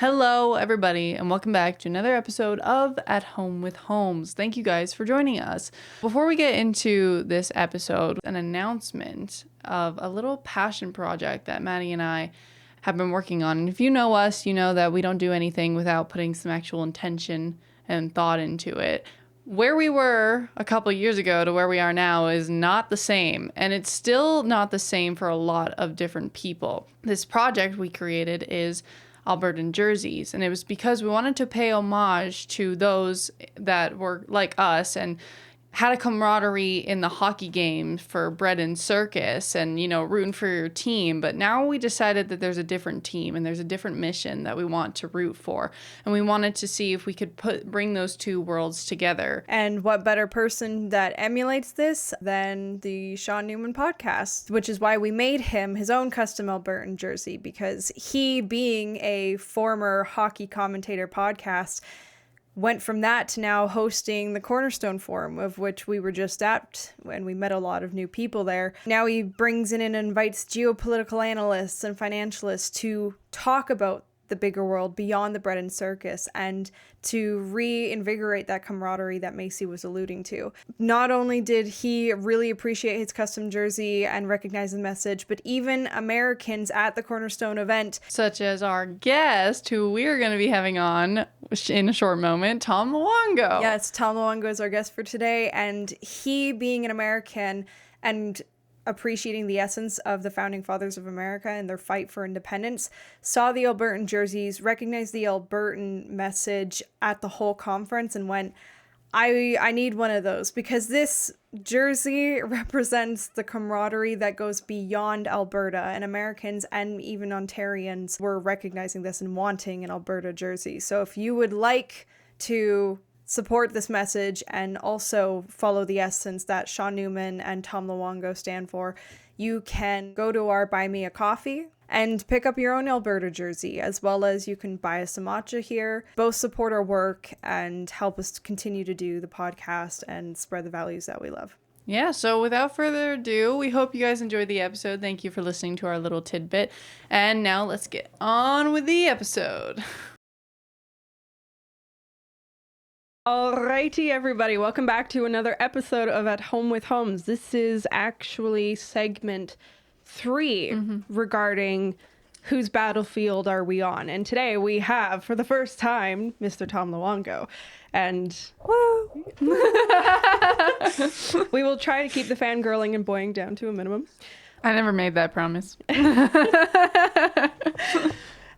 Hello, everybody, and welcome back to another episode of At Home with Holmes. Thank you guys for joining us. Before we get into this episode, an announcement of a little passion project that Maddie and I have been working on. And if you know us, you know that we don't do anything without putting some actual intention and thought into it. Where we were a couple years ago to where we are now is not the same, and it's still not the same for a lot of different people. This project we created is Albertan jerseys, and it was because we wanted to pay homage to those that were like us and had a camaraderie in the hockey game for bread and circus and, you know, rooting for your team. But now we decided that there's a different team and there's a different mission that we want to root for. And we wanted to see if we could bring those two worlds together. And what better person that emulates this than the Sean Newman podcast, which is why we made him his own custom Albertan jersey, because he, being a former hockey commentator podcast, went from that to now hosting the Cornerstone Forum, of which we were just at, and we met a lot of new people there. Now he brings in and invites geopolitical analysts and financialists to talk about the bigger world beyond the bread and circus and to reinvigorate that camaraderie that Macy was alluding to. Not only did he really appreciate his custom jersey and recognize the message, but even Americans at the Cornerstone event, such as our guest, who we're going to be having on in a short moment, Tom Luongo. Yes, Tom Luongo is our guest for today, and he, being an American and appreciating the essence of the founding fathers of America and their fight for independence, saw the Albertan jerseys, recognized the Albertan message at the whole conference, and went, I need one of those, because this jersey represents the camaraderie that goes beyond Alberta, and Americans and even Ontarians were recognizing this and wanting an Alberta jersey. So if you would like to support this message and also follow the essence that Sean Newman and Tom Luongo stand for, you can go to our Buy Me a Coffee and pick up your own Alberta jersey, as well as you can buy us a matcha here. Both support our work and help us to continue to do the podcast and spread the values that we love. Yeah, so without further ado, we hope you guys enjoyed the episode. Thank you for listening to our little tidbit. And now let's get on with the episode. Alrighty, everybody, welcome back to another episode of At Home with Holmes. This is actually segment 3 regarding whose battlefield are we on. And today we have, for the first time, Mr. Tom Luongo. And woo! We will try to keep the fangirling and boying down to a minimum. I never made that promise.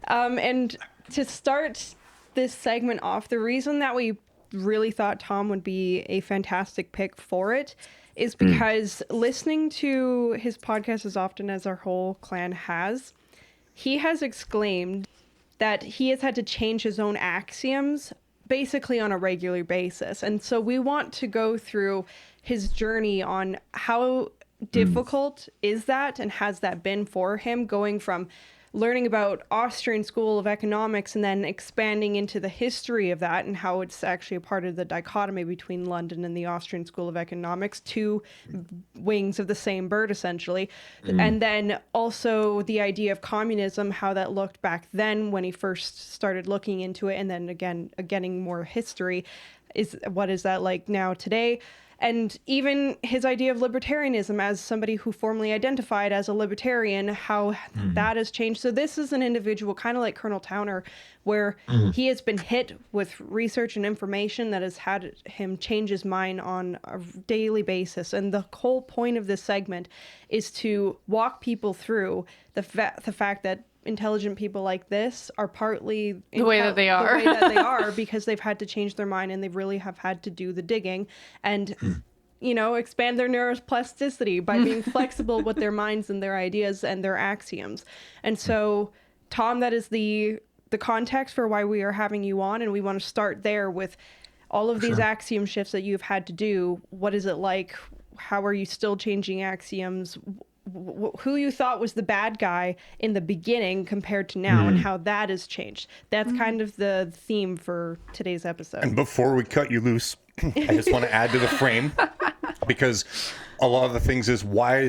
And to start this segment off, the reason that we really thought Tom would be a fantastic pick for it is because listening to his podcast as often as our whole clan has, he has exclaimed that he has had to change his own axioms basically on a regular basis. And so we want to go through his journey on how difficult is that and has that been for him, going from learning about Austrian School of Economics and then expanding into the history of that and how it's actually a part of the dichotomy between London and the Austrian School of Economics, two wings of the same bird, essentially. And then also the idea of communism, how that looked back then when he first started looking into it, and then again, getting more history, is what is that like now today? And even his idea of libertarianism as somebody who formerly identified as a libertarian, how that has changed. So this is an individual kind of like Colonel Towner, where he has been hit with research and information that has had him change his mind on a daily basis. And the whole point of this segment is to walk people through the fact that intelligent people like this are partly the way that they are because they've had to change their mind and they really have had to do the digging and you know, expand their neuroplasticity by being flexible with their minds and their ideas and their axioms. And so, Tom, that is the context for why we are having you on, and we want to start there with all of these axiom shifts that you've had to do. What is it like? How are you still changing axioms? Who you thought was the bad guy in the beginning compared to now, and how that has changed. That's kind of the theme for today's episode. And before we cut you loose, I just want to add to the frame, because a lot of the things is why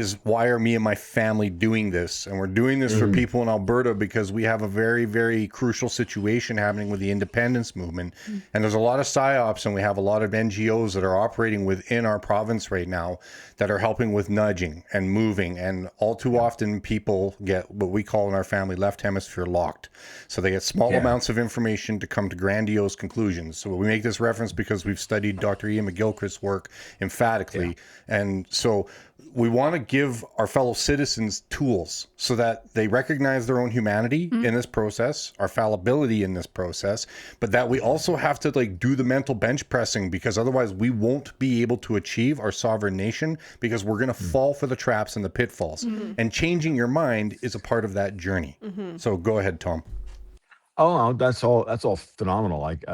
are me and my family doing this? And we're doing this for people in Alberta because we have a very, very crucial situation happening with the independence movement. And there's a lot of psyops, and we have a lot of NGOs that are operating within our province right now that are helping with nudging and moving. And all too often people get what we call in our family left hemisphere locked. So they get small amounts of information to come to grandiose conclusions. So we make this reference because we've studied Dr. Ian McGilchrist's work emphatically. And so we want to give our fellow citizens tools so that they recognize their own humanity in this process, our fallibility in this process, but that we also have to like do the mental bench pressing, because otherwise we won't be able to achieve our sovereign nation, because we're going to fall for the traps and the pitfalls. And changing your mind is a part of that journey. So go ahead, Tom. Oh, no, that's all phenomenal. Like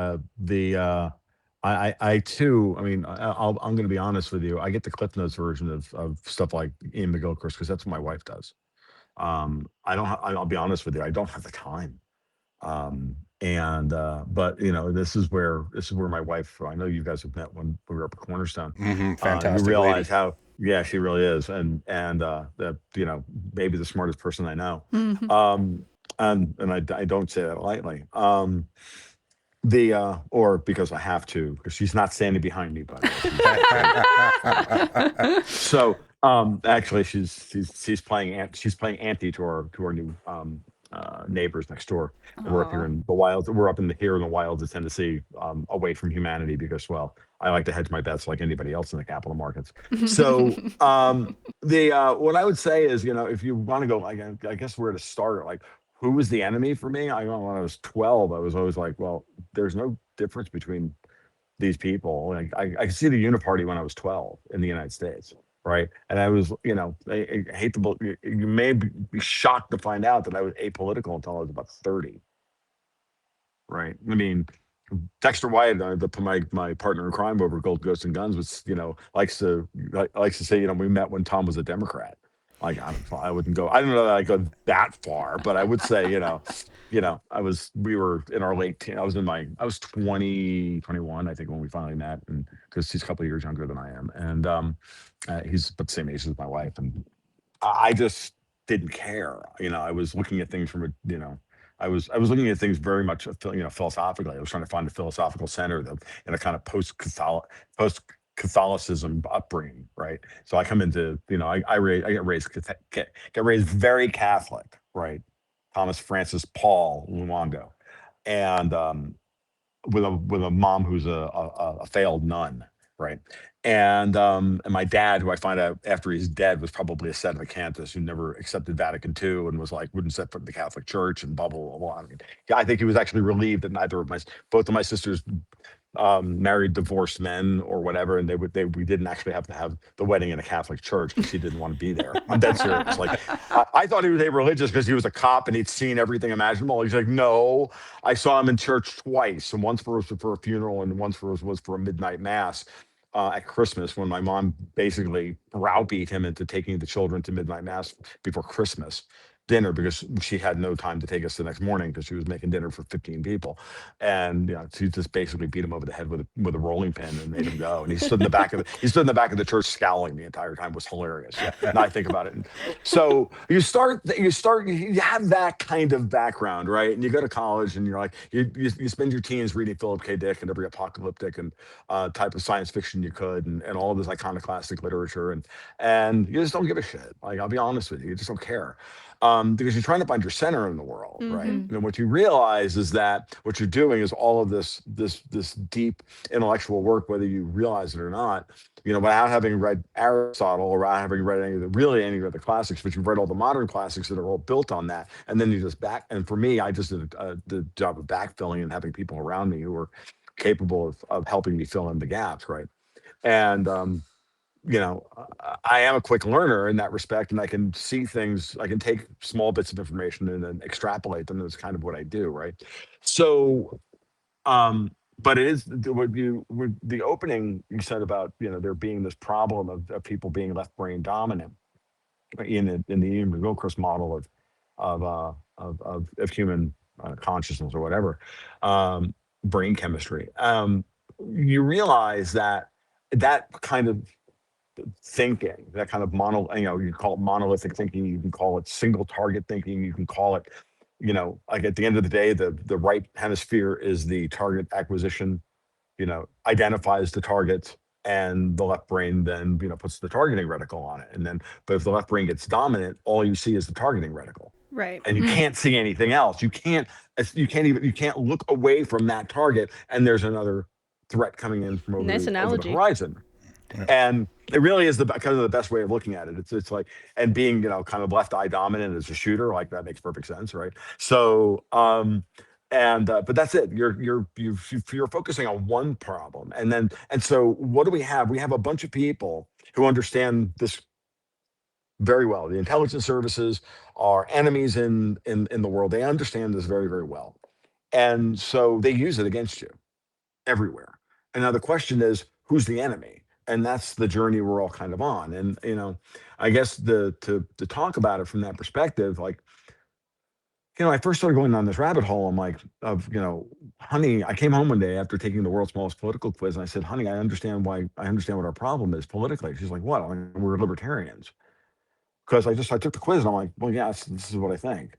I too. I mean, I'm going to be honest with you. I get the Cliff Notes version of stuff like Ian McGilchrist because that's what my wife does. I don't. I'll be honest with you. I don't have the time. And but this is where my wife. I know you guys have met when we were up at Cornerstone. Fantastic You realize lady. how. Yeah, she really is, and that maybe the smartest person I know. And I don't say that lightly. Or because I have to, because she's not standing behind me, by the way. So actually she's playing auntie to our new neighbors next door. And we're up here in the wilds. We're up here in the wilds of Tennessee, away from humanity, because well, I like to hedge my bets like anybody else in the capital markets. So what I would say is, if you want to go, I guess where to start, like who was the enemy for me? I know when I was 12, I was always like, well, there's no difference between these people. Like I could see the Uniparty when I was 12 in the United States, right? And I was, I hate you may be shocked to find out that I was apolitical until I was about 30, right? I mean, Dexter Wyatt, my partner in crime over Gold Ghosts and Guns, was likes to say, we met when Tom was a Democrat. Like I wouldn't go. I don't know that I go that far, but I would say, we were in our late teen. I was 20, 21, I think, when we finally met, and because he's a couple of years younger than I am, and he's about the same age as my wife, and I just didn't care. I was looking at things I was looking at things very much, philosophically. I was trying to find a philosophical center in a kind of post Catholicism upbringing, right? So I come into, I get raised very Catholic, right? Thomas Francis Paul Luongo, and with a mom who's a failed nun, right? And my dad, who I find out after he's dead, was probably a sedevacanist who never accepted Vatican II and was like wouldn't set foot in the Catholic Church and blah blah blah blah. I mean, I think he was actually relieved that both of my sisters married divorced men or whatever, and we didn't actually have to have the wedding in a Catholic church because he didn't want to be there. I'm dead serious. Like I thought he was religious because he was a cop and he'd seen everything imaginable. He's like, no, I saw him in church twice, and once for a funeral, and once was for a midnight mass. At Christmas, when my mom basically browbeat him into taking the children to midnight mass before Christmas dinner, because she had no time to take us the next morning because she was making dinner for 15 people, and she just basically beat him over the head with a rolling pin and made him go. And he stood in the back of the church scowling the entire time. It was hilarious. Yeah, and I think about it. And so you have that kind of background, right? And you go to college and you're like, you spend your teens reading Philip K. Dick and every apocalyptic and type of science fiction you could, and all of this iconoclastic literature, and you just don't give a shit. Like, I'll be honest with you just don't care. Because you're trying to find your center in the world, right? And what you realize is that what you're doing is all of this deep intellectual work, whether you realize it or not. Without having read Aristotle or without having read any of the classics, but you've read all the modern classics that are all built on that, and then you just back. And for me, I just did the job of backfilling and having people around me who were capable of helping me fill in the gaps, right? And I am a quick learner in that respect, and I can see things. I can take small bits of information and then extrapolate them. That's kind of what I do, right? So, but it is with the opening you said about there being this problem of people being left brain dominant in the Ian McGilchrist model of human consciousness or whatever, brain chemistry. You realize that kind of thinking, that kind of you can call it monolithic thinking, you can call it single target thinking, you can call it, like at the end of the day, the right hemisphere is the target acquisition, identifies the target, and the left brain then, puts the targeting reticle on it. And then, but if the left brain gets dominant, all you see is the targeting reticle. Right. And you can't see anything else. You can't look away from that target, and there's another threat coming in from Nice over the analogy. horizon. And it really is kind of the best way of looking at it. It's like, and being, kind of left eye dominant as a shooter, like that makes perfect sense, right? So, but that's it. You're focusing on one problem, and so what do we have? We have a bunch of people who understand this very well. The intelligence services are enemies in the world. They understand this very, very well, and so they use it against you everywhere. And now the question is, who's the enemy? And that's the journey we're all kind of on. And I guess to talk about it from that perspective, like, I first started going down this rabbit hole. I'm like, honey, I came home one day after taking the world's smallest political quiz, and I said, honey, I understand what our problem is politically. She's like, what? I'm like, we're libertarians. Because I took the quiz, and I'm like, well, yeah, this is what I think.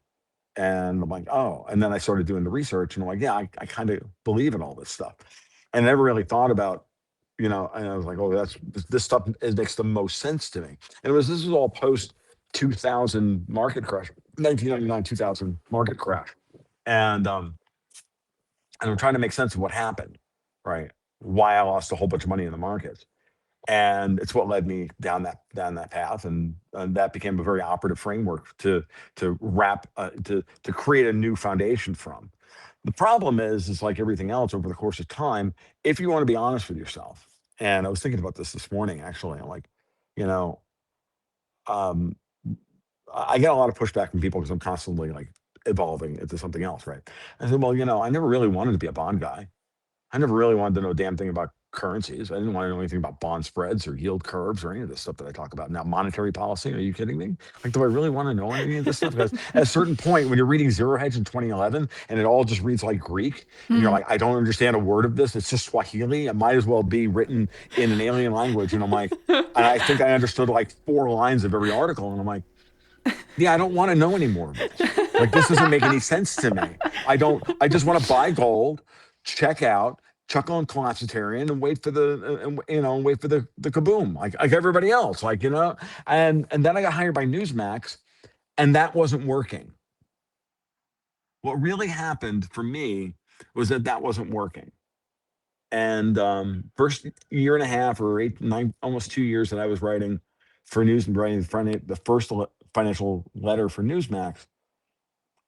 And I'm like, oh. And then I started doing the research, and I'm like, yeah, I kind of believe in all this stuff. And I never really thought about, and I was like, oh, this stuff makes the most sense to me. And this was all post 2000 market crash, 1999, 2000 market crash. And I'm trying to make sense of what happened, right? Why I lost a whole bunch of money in the markets. And it's what led me down that path, and that became a very operative framework to wrap to create a new foundation from. The problem is like everything else over the course of time, if you want to be honest with yourself, and I was thinking about this morning, actually, I'm like, you know, um, I get a lot of pushback from people because I'm constantly like evolving into something else, right? I said, well, I never really wanted to be a bond guy. I never really wanted to know a damn thing about currencies. I didn't want to know anything about bond spreads or yield curves or any of this stuff that I talk about now. Monetary policy, are you kidding me? Like, do I really want to know any of this stuff? Because at a certain point, when you're reading Zero Hedge in 2011 and it all just reads like Greek, and you're like, I don't understand a word of this. It's just Swahili. It might as well be written in an alien language. And I'm like, and I think I understood like 4 lines of every article. And I'm like, yeah, I don't want to know any more of this. Like, this doesn't make any sense to me. I just want to buy gold, check out, chuck on collapsitarian, and wait for the kaboom, like everybody else, and then I got hired by Newsmax, and that wasn't working. What really happened for me was that wasn't working. And first year and a half or 8, 9, almost 2 years that I was writing for news and writing the first financial letter for Newsmax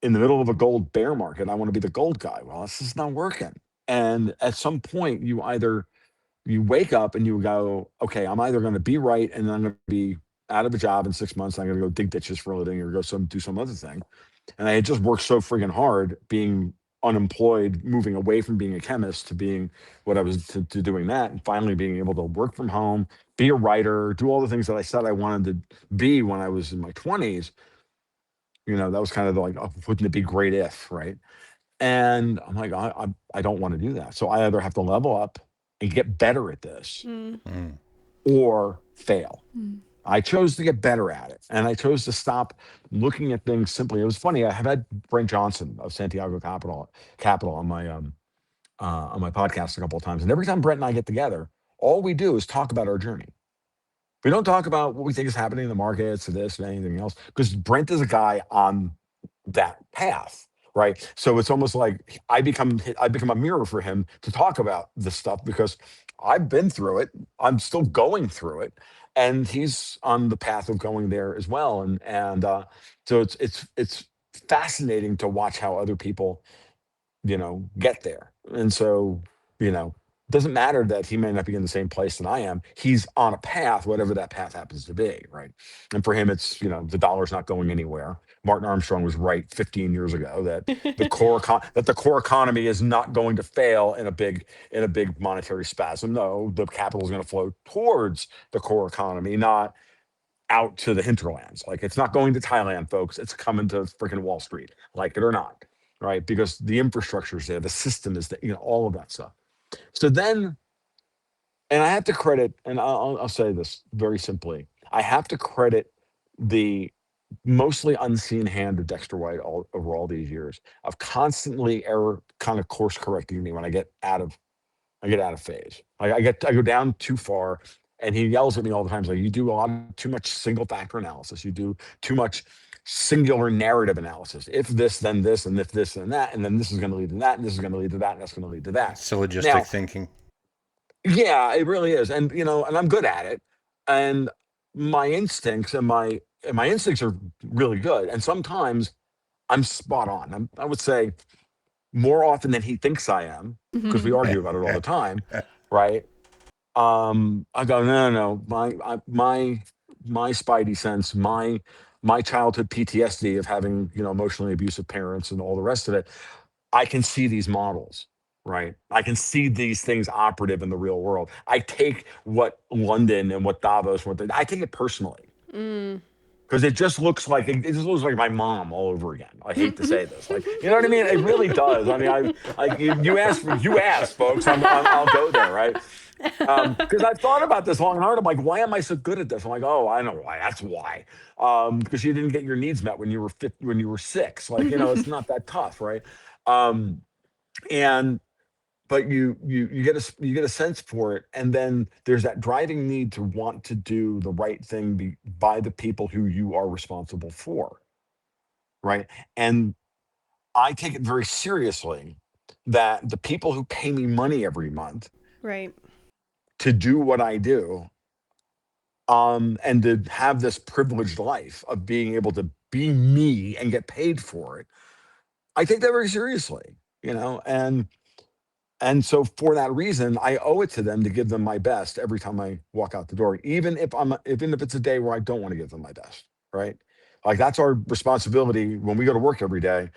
in the middle of a gold bear market, I want to be the gold guy. Well, this is not working. And at some point, you wake up and you go, okay, I'm either going to be right and then I'm going to be out of a job in 6 months. I'm going to go dig ditches for a living or do some other thing. And I had just worked so friggin' hard being unemployed, moving away from being a chemist to being what I was to doing that, and finally being able to work from home, be a writer, do all the things that I said I wanted to be when I was in my 20s. That was kind of like, oh, wouldn't it be great if, right? And I'm like, I don't want to do that. So I either have to level up and get better at this or fail. I chose to get better at it. And I chose to stop looking at things simply. It was funny. I have had Brent Johnson of Santiago Capital on my podcast a couple of times. And every time Brent and I get together, all we do is talk about our journey. We don't talk about what we think is happening in the markets or this and anything else, because Brent is a guy on that path, right? So it's almost like I become a mirror for him to talk about this stuff because I've been through it. I'm still going through it, and he's on the path of going there as well. And so it's fascinating to watch how other people get there. And so, it doesn't matter that he may not be in the same place that I am. He's on a path, whatever that path happens to be, right? And for him, it's, the dollar's not going anywhere. Martin Armstrong was right 15 years ago that the core economy is not going to fail in a big monetary spasm. No, the capital is going to flow towards the core economy, not out to the hinterlands. Like, it's not going to Thailand, folks. It's coming to freaking Wall Street, like it or not, right? Because the infrastructure is there, the system is there, all of that stuff. So then And I have to credit, and I'll say this very simply, I have to credit the mostly unseen hand of Dexter White over all these years of constantly error kind of course correcting me when I get out of phase. I go down too far, and he yells at me all the time. He's like, you do a lot too much single factor analysis. You do too much singular narrative analysis. If this, then this, and if this, then that, and then this is going to lead to that, and this is going to lead to that, and that's going to lead to that. Syllogistic Now, thinking. yeah, it really is, and and I'm good at it, and my instincts and my instincts are really good, and sometimes I'm spot on. I would say more often than he thinks I am, because we argue about it all the time, right? I go, no, no, no. My spidey sense, my childhood PTSD of having emotionally abusive parents and all the rest of it. I can see these models, right? I can see these things operative in the real world. I take what London and what Davos, I take it personally because it just looks like my mom all over again. I hate to say this, like, you know what I mean? It really does. I mean, you asked, folks. I'll go there, right? Because I've thought about this long and hard. I'm like, why am I so good at this? I'm like, oh, I know why. That's why. Because you didn't get your needs met when you were when you were 6. Like, it's not that tough, right? Um, and but you get a sense for it, and then there's that driving need to want to do the right thing by the people who you are responsible for, right? And I take it very seriously that the people who pay me money every month Right. to do what I do, and to have this privileged life of being able to be me and get paid for it, I take that very seriously, and so for that reason, I owe it to them to give them my best every time I walk out the door, even if it's a day where I don't want to give them my best, right? Like that's our responsibility when we go to work every day.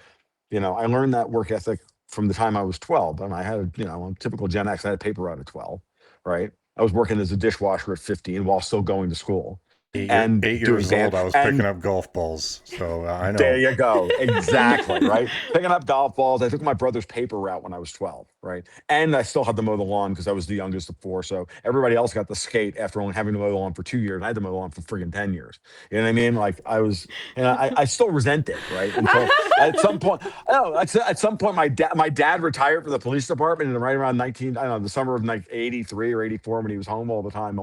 I learned that work ethic from the time I was 12, and I had, I'm typical Gen X. I had a paper route at 12, right? I was working as a dishwasher at 15 while still going to school and Eight doing years dance. old, I was And picking up golf balls, so I there know. you go. Exactly. Right. Picking up golf balls. I took my brother's paper route when I was 12. Right. And I still had to mow the lawn because I was the youngest of 4. So everybody else got to skate after only having to mow the lawn for 2 years. And I had to mow the lawn for friggin' 10 years. You know what I mean? Like I still resent it. Right. Until at some point, at some point, my dad retired from the police department, and right around the summer of like 83 or 84, when he was home all the time.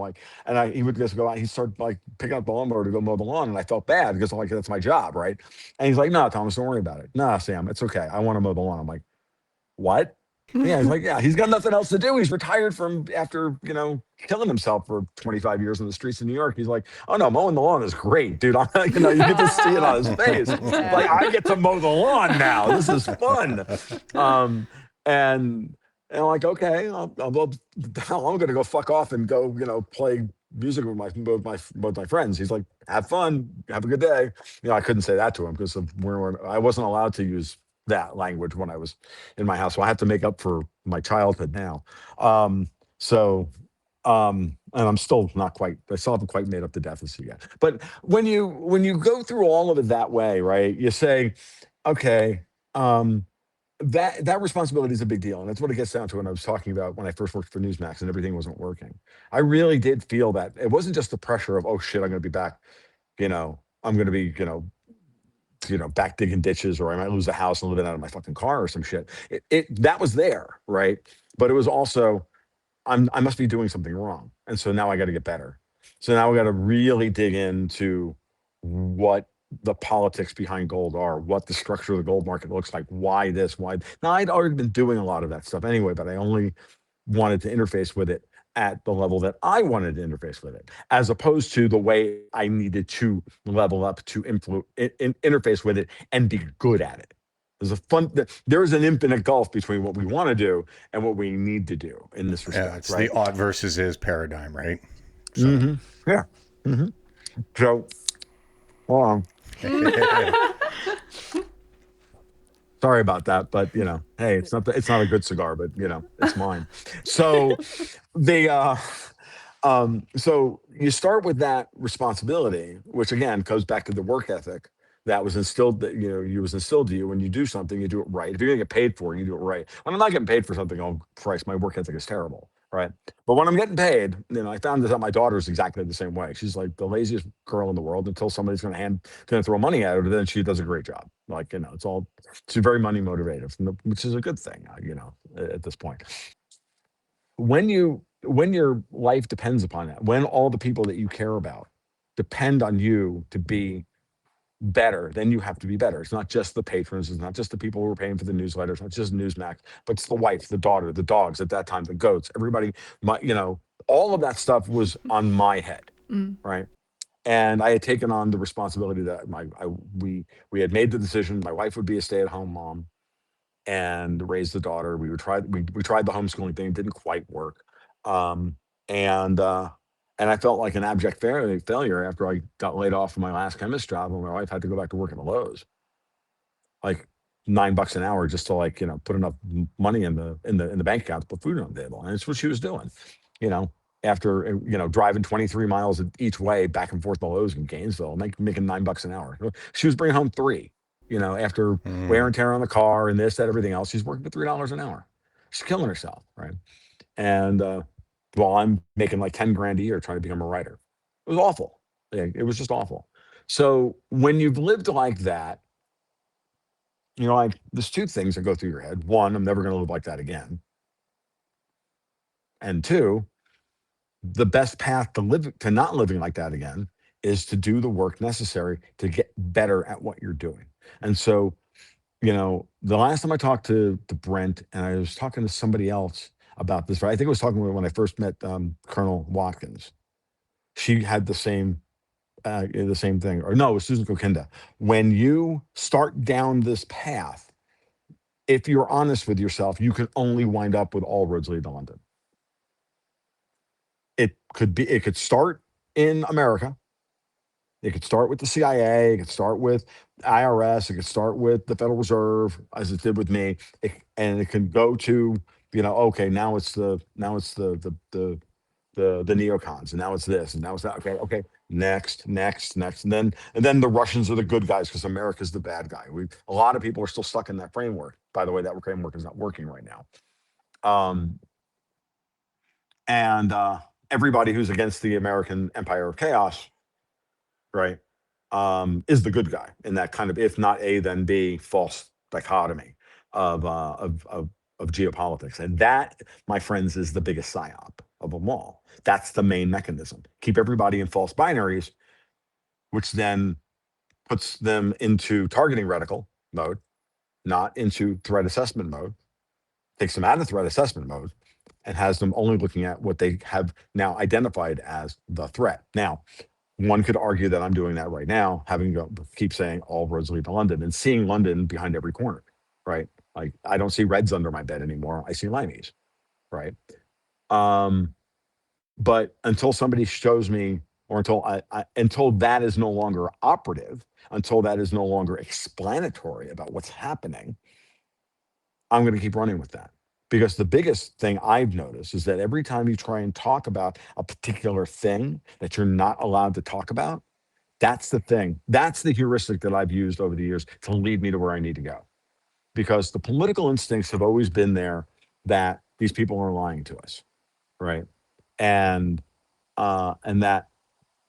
He would just go out, he'd start like picking up the lawnmower to go mow the lawn. And I felt bad because I'm like, that's my job. Right. And he's like, no, Thomas, don't worry about it. No, Sam, it's okay. I want to mow the lawn. I'm like, what? Yeah, he's like, yeah, he's got nothing else to do. He's retired from after, killing himself for 25 years in the streets of New York. He's like, oh no, mowing the lawn is great, dude. You get to see it on his face. Like, I get to mow the lawn now. This is fun. And I'm like, okay, I'm going to go fuck off and go, play music with my friends. He's like, have fun, have a good day. I couldn't say that to him because of where I wasn't allowed to use that language when I was in my house. So I have to make up for my childhood now. And I'm still not quite, I still haven't quite made up the deficit yet. But when you go through all of it that way, right, you say, okay, that responsibility is a big deal. And that's what it gets down to when I was talking about when I first worked for Newsmax and everything wasn't working. I really did feel that it wasn't just the pressure of, oh shit, I'm going to be back, I'm going to be, back digging ditches, or I might lose a house and living out of my fucking car or some shit. That was there, right? But it was also, I must be doing something wrong. And so now I got to get better. So now we got to really dig into what the politics behind gold are, what the structure of the gold market looks like, why this, why. Now, I'd already been doing a lot of that stuff anyway, but I only wanted to interface with it at the level that I wanted to interface with it, as opposed to the way I needed to level up to interface with it and be good at it. There is an infinite gulf between what we want to do and what we need to do in this respect. Yeah, it's right? the ought versus is paradigm, right? So. Mm-hmm. Yeah. Mm-hmm. So, hold on. Sorry about that, but hey, it's not a good cigar, but it's mine. So so you start with that responsibility, which again goes back to the work ethic that was instilled to you. When you do something, you do it right. If you're gonna get paid for it, you do it right. When I'm not getting paid for something, oh Christ, my work ethic is terrible. right? But when I'm getting paid, I found that my daughter's exactly the same way. She's like the laziest girl in the world until somebody's going to throw money at her. Then she does a great job. It's all, she's very money motivated, which is a good thing, at this point. When your life depends upon it, when all the people that you care about depend on you to be better, then you have to be better. It's not just the patrons, it's not just the people who are paying for the newsletters, it's not just Newsmax, but it's the wife, the daughter, the dogs at that time, the goats, everybody, all of that stuff was on my head, right? And I had taken on the responsibility that we had made the decision my wife would be a stay-at-home mom and raise the daughter. We tried the homeschooling thing, it didn't quite work. Um, and I felt like an abject failure after I got laid off from my last chemist job, and my wife had to go back to work at the Lowe's, like $9 an hour, just to put enough money in the bank account to put food on the table. And it's what she was doing, you know. After driving 23 miles each way back and forth to Lowe's in Gainesville, making $9 an hour. She was bringing home three. After wear and tear on the car and this, that, everything else, she's working for $3 an hour. She's killing herself, right? And while I'm making like 10 grand a year trying to become a writer, it was awful. It was just awful. So when you've lived like that, there's two things that go through your head. One, I'm never going to live like that again. And two, the best path to not living like that again is to do the work necessary to get better at what you're doing. And so, the last time I talked to Brent, and I was talking to somebody else about this, right? I think I was talking when I first met Colonel Watkins. She had the same thing, or no, it was Susan Kokinda. When you start down this path, if you're honest with yourself, you can only wind up with all roads lead to London. It could start in America. It could start with the CIA. It could start with IRS. It could start with the Federal Reserve, as it did with me. And it can go to, okay, now it's the neocons, and now it's this, and now it's that. Okay, next, and then the Russians are the good guys because America's the bad guy. A lot of people are still stuck in that framework. By the way, that framework is not working right now. And everybody who's against the American empire of chaos, right, is the good guy in that kind of, if not A, then B, false dichotomy of geopolitics. And that, my friends, is the biggest psyop of them all. That's the main mechanism. Keep everybody in false binaries, which then puts them into targeting reticle mode, not into threat assessment mode, takes them out of threat assessment mode, and has them only looking at what they have now identified as the threat. Now, one could argue that I'm doing that right now, having to keep saying all roads lead to London and seeing London behind every corner, right? Like I don't see reds under my bed anymore. I see limeys, right? But until somebody shows me, or until that is no longer operative, until that is no longer explanatory about what's happening, I'm going to keep running with that. Because the biggest thing I've noticed is that every time you try and talk about a particular thing that you're not allowed to talk about, that's the thing. That's the heuristic that I've used over the years to lead me to where I need to go. Because the political instincts have always been there that these people are lying to us, right? And that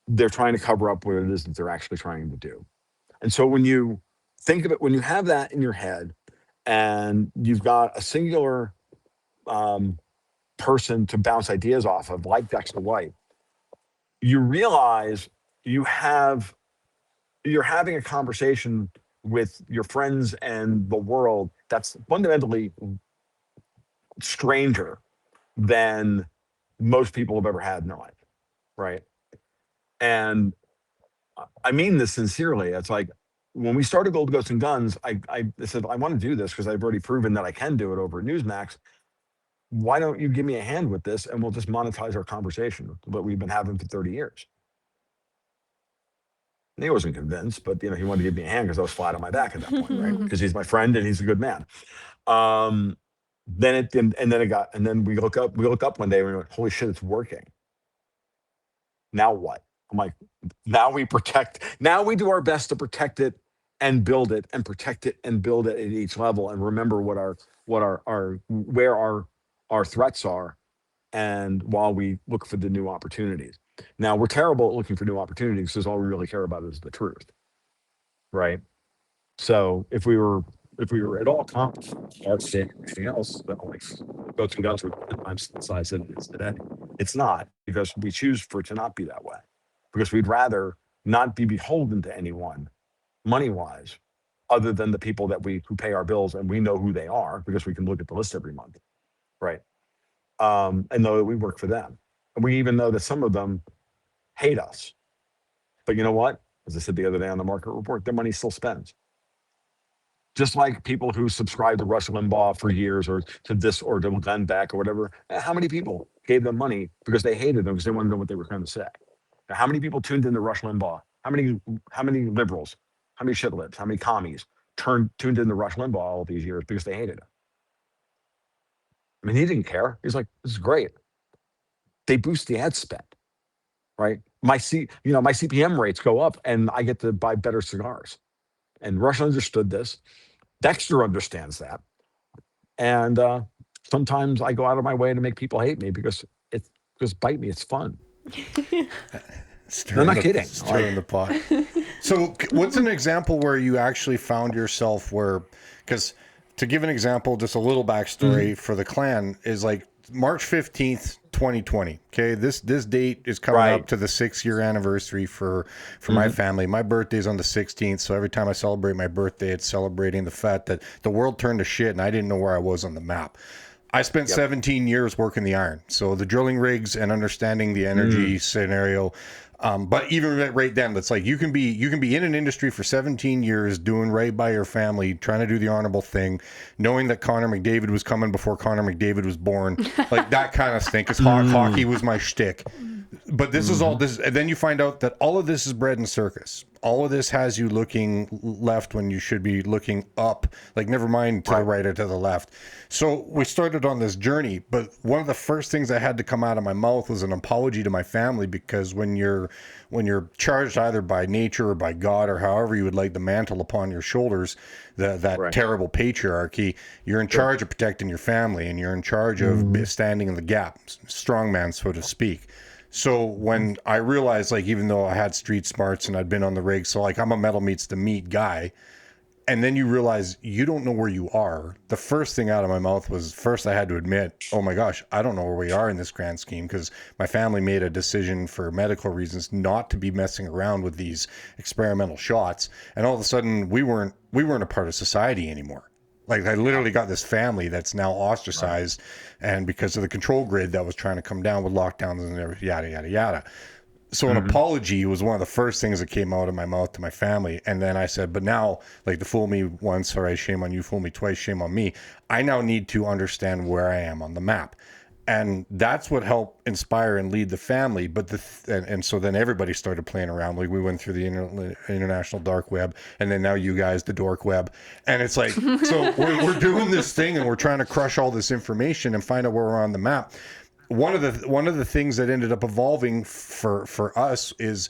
they're trying to cover up what it is that they're actually trying to do. And so when you think of it, when you have that in your head and you've got a singular person to bounce ideas off of, like Dexter White, you realize you're having a conversation with your friends and the world that's fundamentally stranger than most people have ever had in their life, right? And I mean this sincerely. It's like when we started Gold Ghosts and Guns, I said, I want to do this because I've already proven that I can do it over at Newsmax. Why don't you give me a hand with this and we'll just monetize our conversation that we've been having for 30 years? And he wasn't convinced, but he wanted to give me a hand because I was flat on my back at that point, right? Because he's my friend and he's a good man. Then we look up one day and we went, holy shit, it's working. Now what? I'm like, now we do our best to protect it and build it and protect it and build it at each level and remember where our threats are and while we look for the new opportunities. Now, we're terrible at looking for new opportunities because all we really care about is the truth, right? So if we were at all confident about saying anything else, that like goats and guns would be 10 times the size that it is today. It's not, because we choose for it to not be that way, because we'd rather not be beholden to anyone money wise, other than the people that who pay our bills, and we know who they are because we can look at the list every month, right? And know that we work for them, and we even know that some of them hate us. But you know what? As I said the other day on the market report, their money still spends. Just like people who subscribe to Rush Limbaugh for years, or to this, or to Glenn Beck, or whatever. How many people gave them money because they hated them, because they wanted to know what they were trying to say? Now, how many people tuned into Rush Limbaugh? How many liberals? How many shit libs? How many commies tuned into Rush Limbaugh all these years because they hated him? I mean, he didn't care. He's like, this is great. They boost the ad spend, right? My CPM rates go up, and I get to buy better cigars. And Rush understood this. Dexter understands that. And sometimes I go out of my way to make people hate me because it's just bite me. It's fun. No, not kidding. Stirring the pot. So what's an example where you actually found yourself because to give an example, just a little backstory for the clan is like March 15th, 2020. Okay. This date is coming up to the 6-year anniversary for my family. My birthday's on the 16th. So every time I celebrate my birthday, it's celebrating the fact that the world turned to shit and I didn't know where I was on the map. I spent 17 years working the iron. So the drilling rigs and understanding the energy scenario. But even right then, it's like you can be in an industry for 17 years doing right by your family, trying to do the honorable thing, knowing that Connor McDavid was coming before Connor McDavid was born, like that kind of thing. Because hockey was my shtick. But this is all this, and then you find out that all of this is bread and circus. All of this has you looking left when you should be looking up, like never mind to the right or to the left. So we started on this journey, but one of the first things that had to come out of my mouth was an apology to my family, because when you're charged either by nature or by God or however you would like the mantle upon your shoulders, that terrible patriarchy, you're in charge of protecting your family, and you're in charge of standing in the gap, strongman, so to speak. So when I realized, like, even though I had street smarts and I'd been on the rig, so like I'm a metal meets the meat guy, and then you realize you don't know where you are. The first thing out of my mouth was, first I had to admit, oh my gosh, I don't know where we are in this grand scheme, because my family made a decision for medical reasons not to be messing around with these experimental shots. And all of a sudden we weren't a part of society anymore. Like I literally got this family that's now ostracized, and because of the control grid that was trying to come down with lockdowns and yada, yada, yada. So an apology was one of the first things that came out of my mouth to my family. And then I said, but now, like, the fool me once, all right, shame on you, fool me twice, shame on me. I now need to understand where I am on the map. And that's what helped inspire and lead the family. But and so then everybody started playing around. Like we went through the international dark web, and then now you guys, the dork web. And it's like, so we're doing this thing, and we're trying to crush all this information and find out where we're on the map. One of the things that ended up evolving for us is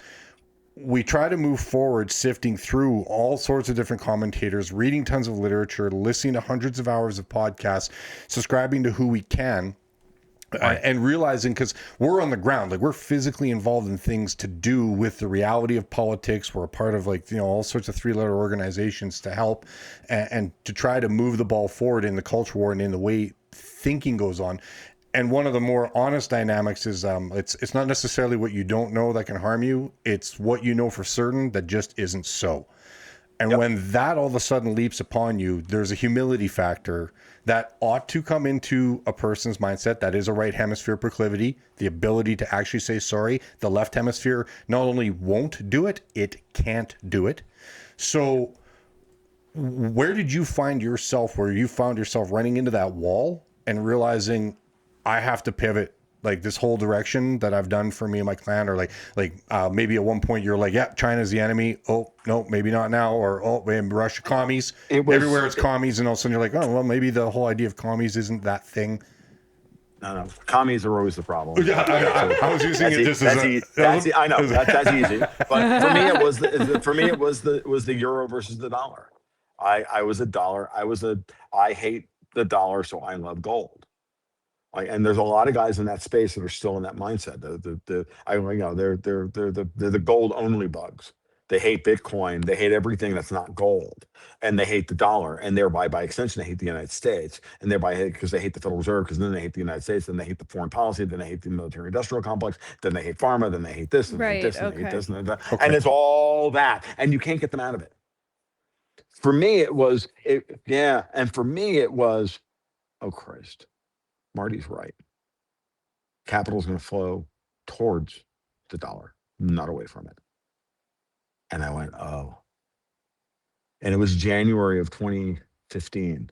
we try to move forward, sifting through all sorts of different commentators, reading tons of literature, listening to hundreds of hours of podcasts, subscribing to who we can. And realizing, because we're on the ground, like we're physically involved in things to do with the reality of politics. We're a part of, like, you know, all sorts of 3-letter organizations to help and to try to move the ball forward in the culture war and in the way thinking goes on. And one of the more honest dynamics is it's not necessarily what you don't know that can harm you. It's what you know for certain that just isn't so. And when that all of a sudden leaps upon you, there's a humility factor that ought to come into a person's mindset. That is a right hemisphere proclivity, the ability to actually say sorry. The left hemisphere not only won't do it, it can't do it. So where did you find yourself, where you found yourself running into that wall and realizing I have to pivot, like this whole direction that I've done for me and my clan? Or like maybe at one point you're like, yeah, China's the enemy. Oh, no, maybe not now. Or, oh, man, Russia, commies. Everywhere it's commies. And all of a sudden you're like, oh, well, maybe the whole idea of commies isn't that thing. No. Commies are always the problem. Yeah, I was using it just as I know that's easy. But for me, it was the euro versus the dollar. I was a dollar. I hate the dollar, so I love gold. And there's a lot of guys in that space that are still in that mindset. They're the gold only bugs. They hate Bitcoin. They hate everything that's not gold, and they hate the dollar, and thereby, by extension, they hate the United States, and thereby, because they hate the Federal Reserve, because then they hate the United States, then they hate the foreign policy, then they hate the military-industrial complex, then they hate pharma, then they hate this, and they hate Right. this, and they hate Okay. this, and that, Okay. and it's all that, and you can't get them out of it. For me, and for me, it was, oh Christ, Marty's right. Capital is going to flow towards the dollar, not away from it. And I went, oh. And it was January of 2015.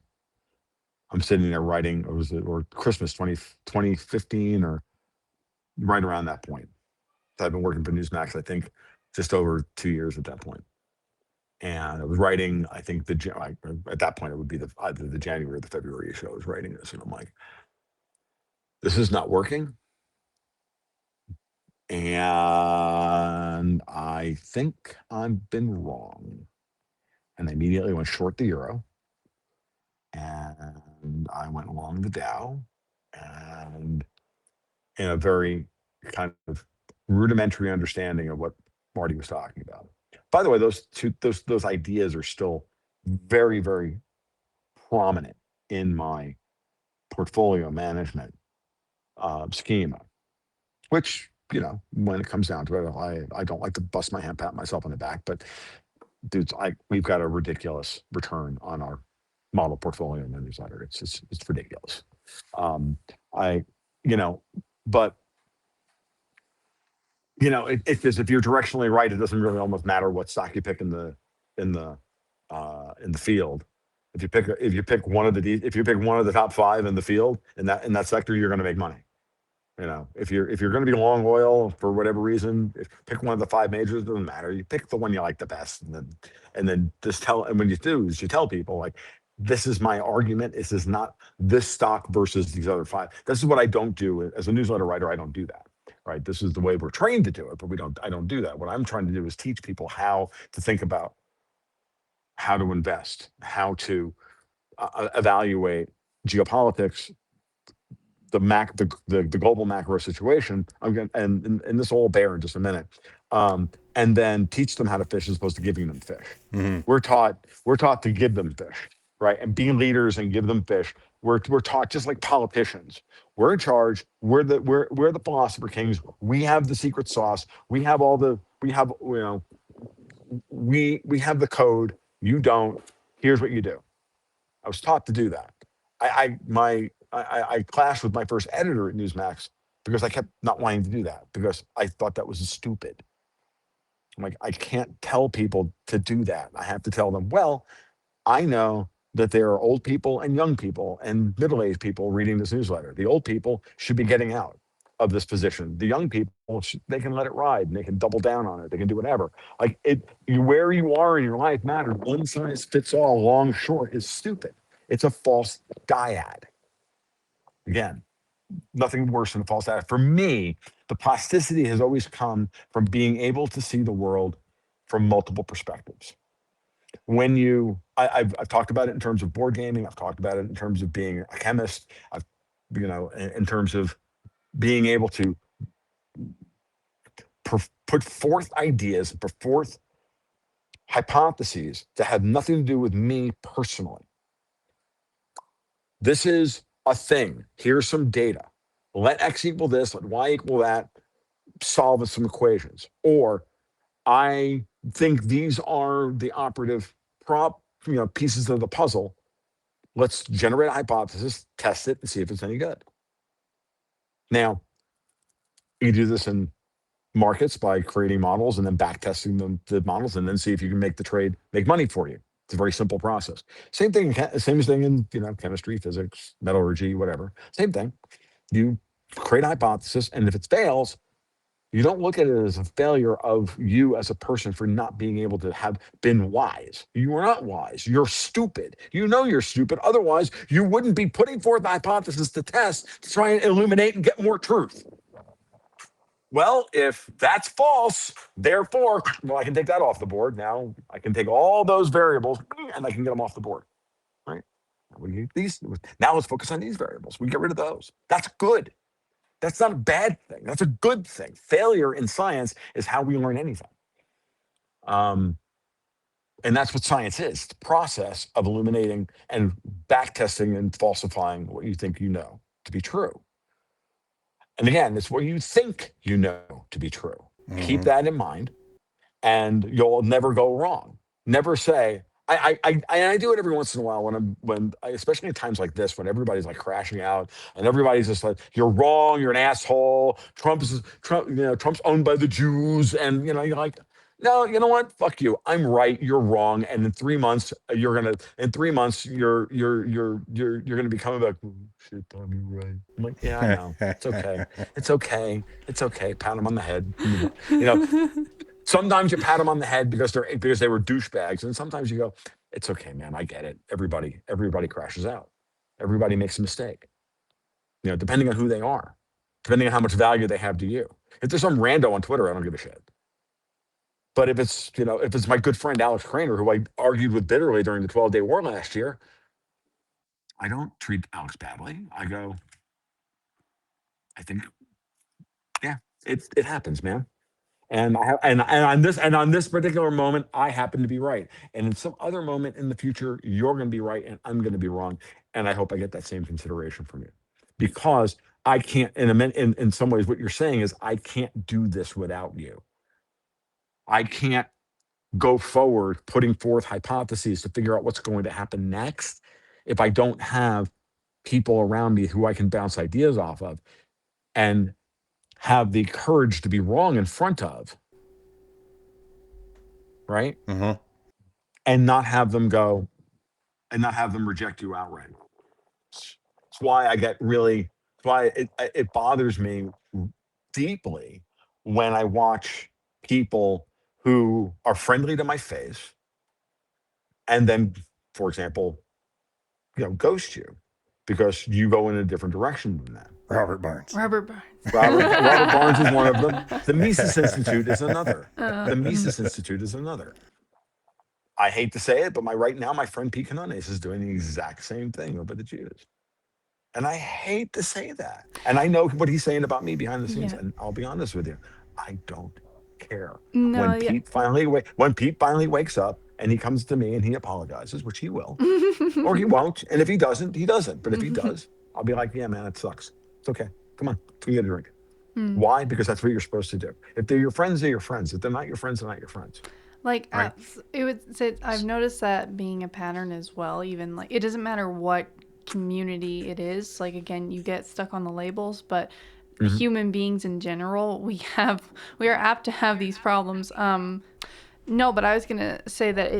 I'm sitting there writing, or Christmas 2015, or right around that point. So I've been working for Newsmax, I think, just over 2 years at that point. And I was writing, I think at that point, it would be either the January or the February issue. I was writing this, and I'm like, this is not working. And I think I've been wrong. And I immediately went short the euro. And I went along the Dow. And in a very kind of rudimentary understanding of what Marty was talking about. By the way, those ideas are still very, very prominent in my portfolio management schema, which, when it comes down to it, I don't like to bust my hand, pat myself on the back, but dudes, we've got a ridiculous return on our model portfolio in the newsletter. It's ridiculous. I, but if you're directionally right, it doesn't really almost matter what stock you pick in the field. If you pick one of the top 5 in the field in that sector, you're going to make money. If you're going to be long oil for whatever reason, pick one of the 5 majors. It doesn't matter. You pick the one you like the best, and then just when you do is you tell people, like, this is my argument. This is not this stock versus these other 5. This is what I don't do as a newsletter writer. I don't do that. Right. This is the way we're trained to do it, but I don't do that. What I'm trying to do is teach people how to think about how to invest, how to evaluate geopolitics, the global macro situation. And this will all bear in just a minute. And then teach them how to fish as opposed to giving them fish. Mm-hmm. We're taught to give them fish, right? And be leaders and give them fish. We're taught, just like politicians. We're in charge. We're the philosopher kings. We have the secret sauce. We have the code. You don't. Here's what you do. I was taught to do that. I clashed with my first editor at Newsmax because I kept not wanting to do that, because I thought that was stupid. I'm like, I can't tell people to do that. I have to tell them, well, I know that there are old people and young people and middle-aged people reading this newsletter. The old people should be getting out of this position. The young people, they can let it ride and they can double down on it. They can do whatever. Like, where you are in your life matters. One size fits all, long, short, is stupid. It's a false dyad. Again, nothing worse than a false dyad. For me, the plasticity has always come from being able to see the world from multiple perspectives. I've talked about it in terms of board gaming. I've talked about it in terms of being a chemist. In terms of being able to put forth ideas, put forth hypotheses that have nothing to do with me personally. This is a thing. Here's some data. Let X equal this, let Y equal that, solve some equations. Or I think these are the operative pieces of the puzzle. Let's generate a hypothesis, test it, and see if it's any good. Now, you do this in markets by creating models and then back testing the models, and then see if you can make the trade make money for you. It's a very simple process. Same thing in chemistry, physics, metallurgy, whatever. Same thing. You create a hypothesis, and if it fails, you don't look at it as a failure of you as a person for not being able to have been wise. You are not wise. You're stupid. You know you're stupid. Otherwise, you wouldn't be putting forth a hypothesis to test to try and illuminate and get more truth. Well, if that's false, therefore, I can take that off the board. Now I can take all those variables and I can get them off the board, right? Now let's focus on these variables. We get rid of those. That's good. That's not a bad thing. That's a good thing. Failure in science is how we learn anything. Um, and that's what science is, the process of illuminating and backtesting and falsifying what you think you know to be true. And again, it's what you think you know to be true. Keep that in mind, and you'll never go wrong. Never say, I do it every once in a while especially at times like this, when everybody's like crashing out and everybody's just like, you're wrong, you're an asshole. Trump's owned by the Jews, and you're like, no, you know what? Fuck you. I'm right. You're wrong. And in 3 months, you're gonna be coming back. "Oh, shit, Tom, you're right." I'm like, yeah, I know. It's okay. It's okay. It's okay. Pat him on the head. Sometimes you pat them on the head because they were douchebags, and sometimes you go, "It's okay, man. I get it. Everybody crashes out. Everybody makes a mistake. Depending on who they are, depending on how much value they have to you. If there's some rando on Twitter, I don't give a shit. But if it's my good friend Alex Craner, who I argued with bitterly during the 12-day war last year, I don't treat Alex badly. I go, I think, yeah, it happens, man. And on this particular moment, I happen to be right. And in some other moment in the future, you're going to be right, and I'm going to be wrong. And I hope I get that same consideration from you, because I can't. In some ways, what you're saying is, I can't do this without you. I can't go forward putting forth hypotheses to figure out what's going to happen next if I don't have people around me who I can bounce ideas off of and have the courage to be wrong in front of. Right? And not have them reject you outright. It's why it bothers me deeply when I watch people who are friendly to my face and then, for example, ghost you because you go in a different direction than them. Robert Barnes. Robert Barnes is one of them. The Mises Institute is another. I hate to say it, but right now, my friend Pete Canones is doing the exact same thing over the Jews. And I hate to say that. And I know what he's saying about me behind the scenes. Yeah. And I'll be honest with you, I don't care. No, when Pete finally wakes up and he comes to me and he apologizes, which he will, or he won't. And if he doesn't, he doesn't. But if he does, I'll be like, yeah, man, it sucks. It's okay. Come on, we get a drink. Why? Because that's what you're supposed to do. If they're your friends, they're your friends. If they're not your friends, they're not your friends. Like, Right. it would say, I've noticed that being a pattern as well. Even like, it doesn't matter what community it is. Like, again, you get stuck on the labels, but human beings in general, we are apt to have these problems. No, but I was gonna say that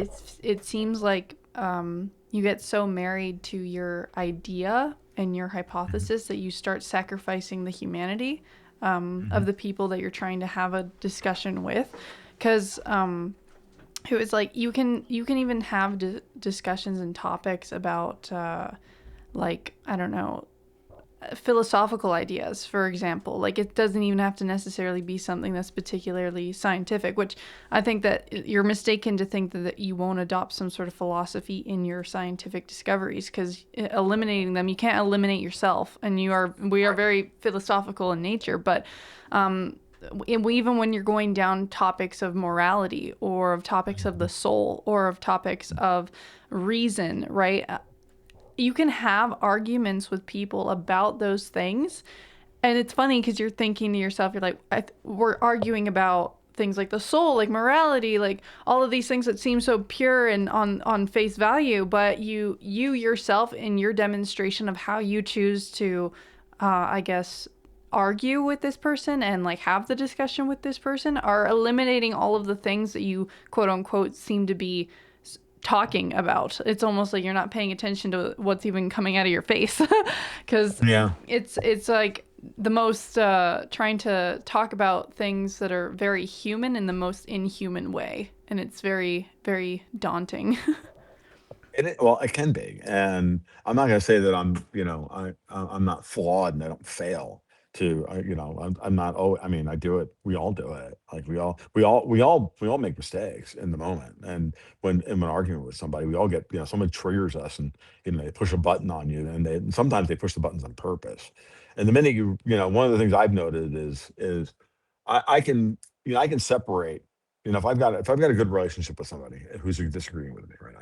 it seems like you get so married to your idea and your hypothesis that you start sacrificing the humanity of the people that you're trying to have a discussion with, because it was like you can even have discussions and topics about like, I don't know, philosophical ideas, for example. Like, it doesn't even have to necessarily be something that's particularly scientific, which I think that you're mistaken to think that you won't adopt some sort of philosophy in your scientific discoveries, because eliminating them, you can't eliminate yourself, and we are very philosophical in nature. But even when you're going down topics of morality, or of topics of the soul, or of topics of reason, right? You can have arguments with people about those things. And it's funny because you're thinking to yourself, you're like, we're arguing about things like the soul, like morality, like all of these things that seem so pure and on face value. But you yourself, in your demonstration of how you choose to, I guess, argue with this person and like have the discussion with this person, are eliminating all of the things that you quote unquote seem to be talking about. It's almost like you're not paying attention to what's even coming out of your face, because it's like the most trying to talk about things that are very human in the most inhuman way, and it's very, very daunting. It can be, and I'm not going to say that I'm not flawed and I don't fail, I'm not. Oh, I mean, I do it. We all do it. Like we all make mistakes in the moment. And when in an argument with somebody, we all get, someone triggers us, and they push a button on you, and sometimes they push the buttons on purpose. And the minute one of the things I've noted is I can, I can separate. If I've got a good relationship with somebody who's disagreeing with me, right?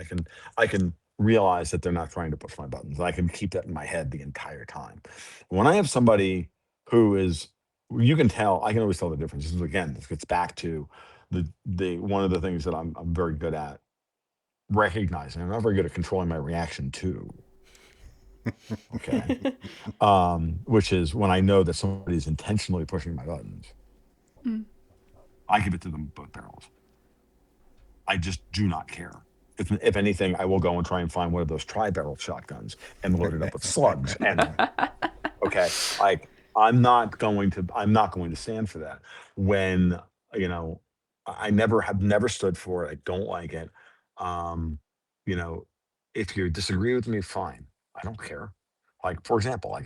I can realize that they're not trying to push my buttons. I can keep that in my head the entire time. When I have somebody who is, you can tell, I can always tell the difference. This gets back to the one of the things that I'm very good at recognizing. I'm not very good at controlling my reaction to. Okay. Which is when I know that somebody's intentionally pushing my buttons. I give it to them both barrels. I just do not care. If anything, I will go and try and find one of those tri-barrel shotguns and load it up with slugs. And okay, like I'm not going to stand for that. When you know, I never stood for it. I don't like it. Um, you know, if you disagree with me, fine. I don't care. Like for example,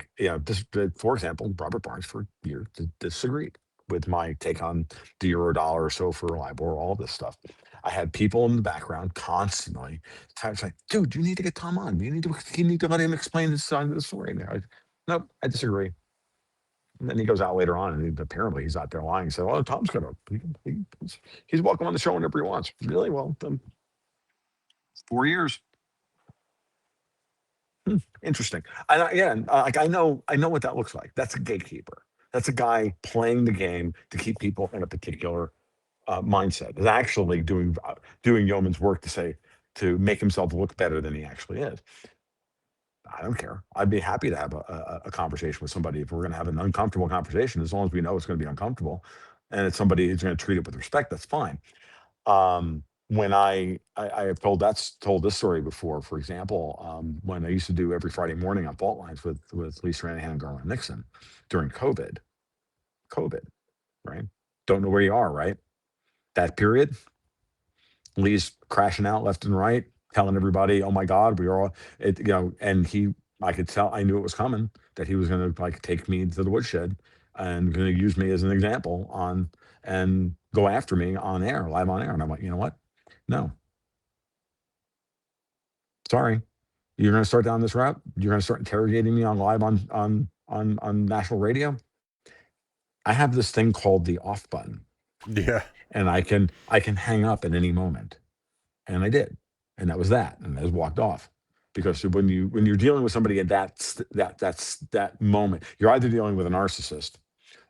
for example, Robert Barnes for years disagreed with my take on the euro dollar or so for LIBOR, all this stuff. I had people in the background constantly. It's like, dude, you need to get Tom on. You need to let him explain this side of the story. And nope, I disagree. And then he goes out later on, and apparently he's out there lying. So, oh, Tom's gonna, he's welcome on the show whenever he wants. Really? Well, 4 years. Interesting. And again, like I know what that looks like. That's a gatekeeper. That's a guy playing the game to keep people in a particular mindset. Is actually doing yeoman's work to make himself look better than he actually is. I don't care. I'd be happy to have a conversation with somebody if we're going to have an uncomfortable conversation, as long as we know it's going to be uncomfortable, and it's somebody who's going to treat it with respect. That's fine. When I have told this story before. For example, when I used to do every Friday morning on Fault Lines with Lisa Ranahan and Garland Nixon during COVID, right? Don't know where you are, right? That period, Lee's crashing out left and right, telling everybody, "Oh my God, we are all," and I could tell, I knew it was coming, that he was going to like take me to the woodshed and going to use me as an example and go after me on air, live on air. And I'm like, you know what? No, sorry. You're going to start down this route. You're going to start interrogating me on live on national radio. I have this thing called the off button. Yeah. And I can hang up at any moment. And I did. And that was that. And I just walked off. Because when you're dealing with somebody at that moment, you're either dealing with a narcissist,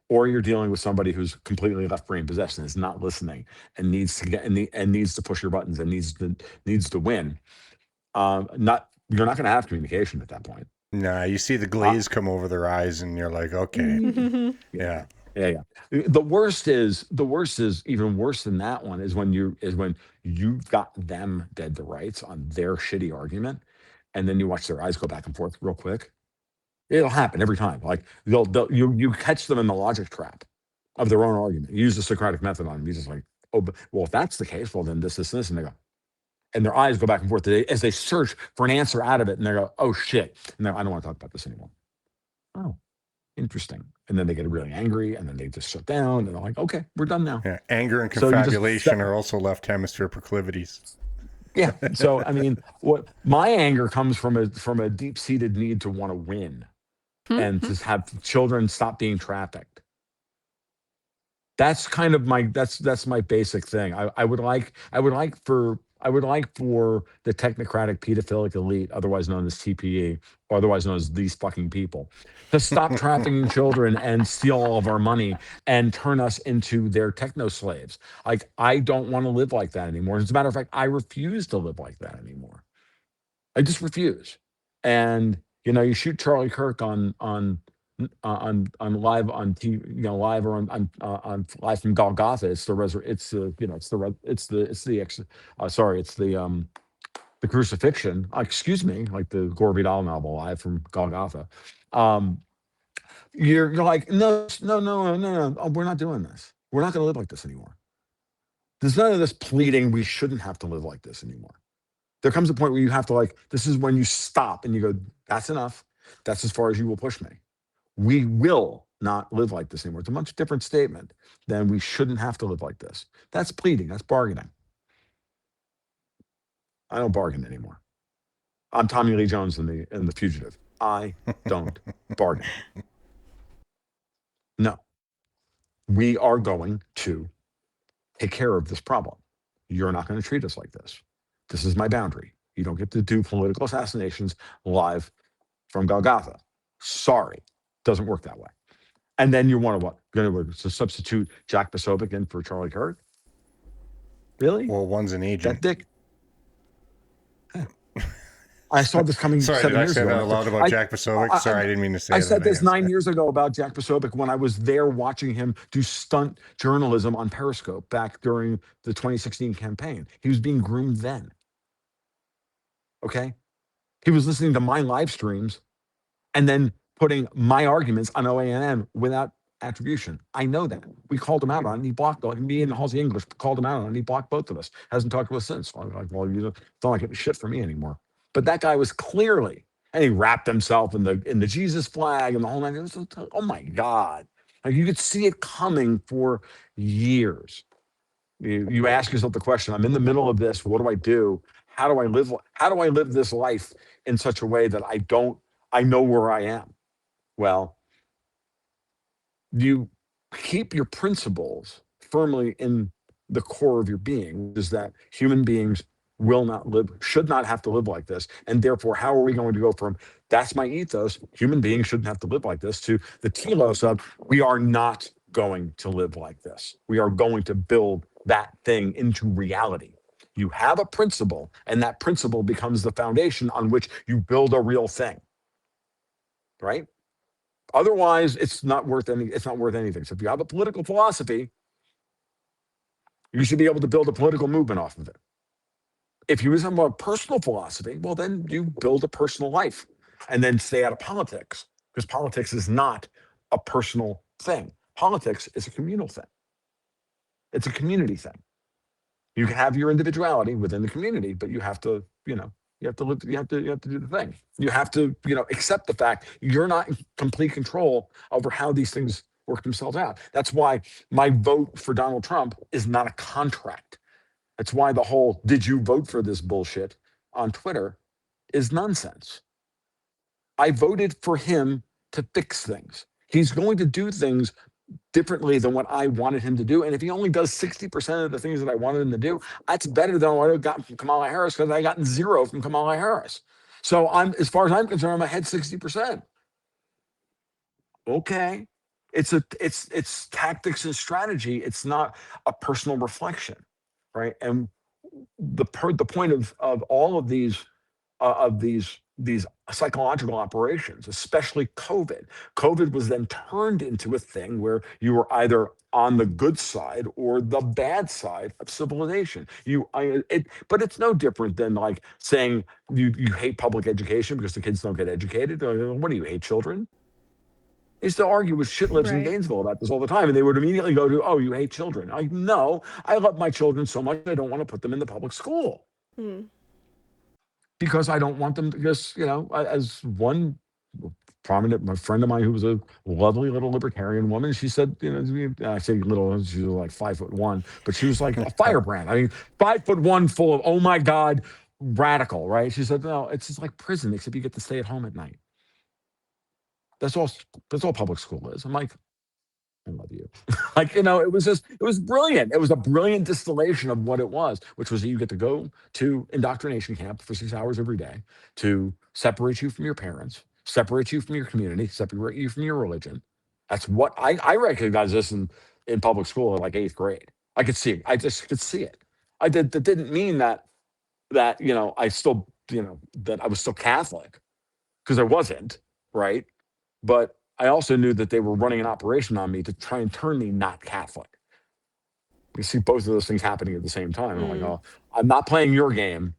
or you're dealing with somebody who's completely left brain possessed and is not listening and needs to get and needs to push your buttons and needs to win. You're not going to have communication at that point. Nah, you see the glaze come over their eyes, and you're like, okay, yeah. Yeah. The worst is even worse than that one is when you've got them dead to rights on their shitty argument, and then you watch their eyes go back and forth real quick. It'll happen every time. Like you catch them in the logic trap of their own argument. You use the Socratic method on them. You're just like, oh, well, if that's the case, well, then this, and they go, and their eyes go back and forth as they search for an answer out of it, and they go, oh shit, and I don't want to talk about this anymore. Oh, interesting. And then they get really angry, and then they just shut down, and they're like, okay, we're done now. Yeah, anger and confabulation are also left hemisphere proclivities. Yeah. So I mean, what my anger comes from a deep-seated need to want to win and to have children stop being trafficked. That's kind of that's my basic thing. I would like for the technocratic pedophilic elite, otherwise known as TPE, or otherwise known as these fucking people, to stop trafficking children and steal all of our money and turn us into their techno slaves. Like, I don't want to live like that anymore. As a matter of fact, I refuse to live like that anymore. I just refuse. And you shoot Charlie Kirk on live on TV, live or on live from Golgotha. It's the crucifixion. Excuse me, like the Gore Vidal novel, Live from Golgotha. You're like, no, we're not doing this. We're not going to live like this anymore. There's none of this pleading. We shouldn't have to live like this anymore. There comes a point where you have to, this is when you stop and you go, that's enough. That's as far as you will push me. We will not live like this anymore. It's a much different statement than we shouldn't have to live like this. That's pleading. That's bargaining. I don't bargain anymore. I'm Tommy Lee Jones in the Fugitive. I don't bargain. No, we are going to take care of this problem. You're not going to treat us like this. This is my boundary. You don't get to do political assassinations live from Golgotha. Sorry, doesn't work that way. And then you want to what? Going to substitute Jack Posobiec in for Charlie Kirk? Really? Well, one's an That agent. dick? I saw this coming Sorry, 7 did I years say ago. that out loud about Jack Posobiec? Sorry, I didn't mean to say that. I said this guess. 9 years ago about Jack Posobiec when I was there watching him do stunt journalism on Periscope back during the 2016 campaign. He was being groomed then. Okay? He was listening to my live streams and then putting my arguments on OANN without attribution. I know that. We called him out on it. He blocked me and Halsey English called him out on it. And he blocked both of us. Hasn't talked to us since. I'm like, well, you don't like shit for me anymore. But that guy was clearly, and he wrapped himself in the Jesus flag and the whole nine. It was, oh my God. Like you could see it coming for years. You ask yourself the question, I'm in the middle of this. What do I do? How do I live this life in such a way that I know where I am? Well, you keep your principles firmly in the core of your being, is that human beings should not have to live like this. And therefore, how are we going to go from that's my ethos, human beings shouldn't have to live like this, to the telos of we are not going to live like this. We are going to build that thing into reality. You have a principle, and that principle becomes the foundation on which you build a real thing. Right? Otherwise, it's not worth anything. So if you have a political philosophy, you should be able to build a political movement off of it. If you have a personal philosophy, well, then you build a personal life and then stay out of politics, because politics is not a personal thing. Politics is a communal thing. It's a community thing. You can have your individuality within the community, but you have to, you have to live, you have to do the thing. You have to, accept the fact you're not in complete control over how these things work themselves out. That's why my vote for Donald Trump is not a contract. That's why the whole "did you vote for this" bullshit on Twitter is nonsense. I voted for him to fix things. He's going to do things differently than what I wanted him to do. And if he only does 60% of the things that I wanted him to do, that's better than what I got from Kamala Harris, because I got 0 from Kamala Harris. So as far as I'm concerned, I'm ahead 60%. Okay. It's tactics and strategy. It's not a personal reflection. Right. And the point of all of these psychological operations, especially COVID. COVID was then turned into a thing where you were either on the good side or the bad side of civilization. But it's no different than like saying you hate public education because the kids don't get educated. What do you hate children? I used to argue with shit lips in Right. Gainesville about this all the time, and they would immediately go to, "Oh, you hate children." No, I love my children so much I don't want to put them in the public school. Because I don't want them to just, as one prominent my friend of mine who was a lovely little libertarian woman, she said, I say little, she was like 5'1", but she was like a firebrand. I mean, 5'1", full of, oh my God, radical, right? She said, no, it's just like prison, except you get to stay at home at night. That's all public school is. I'm like, I love you. It was brilliant. It was a brilliant distillation of what it was, which was that you get to go to indoctrination camp for 6 hours every day to separate you from your parents, separate you from your community, separate you from your religion. That's what I recognize this in public school in like 8th grade. I could see it. I just could see it. That didn't mean that I still, that I was still Catholic, because I wasn't, right? But I also knew that they were running an operation on me to try and turn me not Catholic. You see both of those things happening at the same time. I'm like, oh, I'm not playing your game.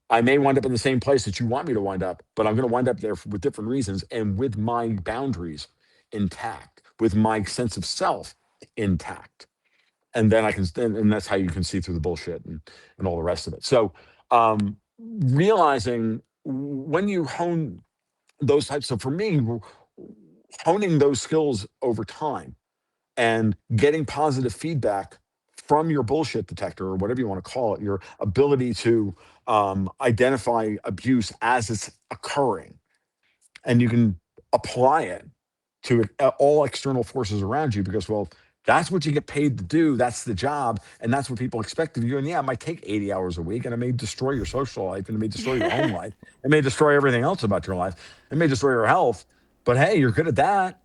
I may wind up in the same place that you want me to wind up, but I'm going to wind up there with different reasons and with my boundaries intact, with my sense of self intact. And then and that's how you can see through the bullshit and all the rest of it. So realizing when you hone those types of, for me, honing those skills over time and getting positive feedback from your bullshit detector, or whatever you want to call it, your ability to identify abuse as it's occurring, and you can apply it to all external forces around you, because, well, that's what you get paid to do. That's the job. And that's what people expect of you. And yeah, it might take 80 hours a week, and it may destroy your social life, and it may destroy your home life. It may destroy everything else about your life. It may destroy your health. But hey, you're good at that.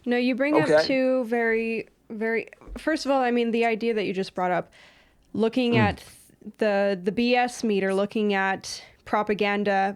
No, you bring up Okay. two very, very. First of all, I mean, the idea that you just brought up, looking at the BS meter, looking at propaganda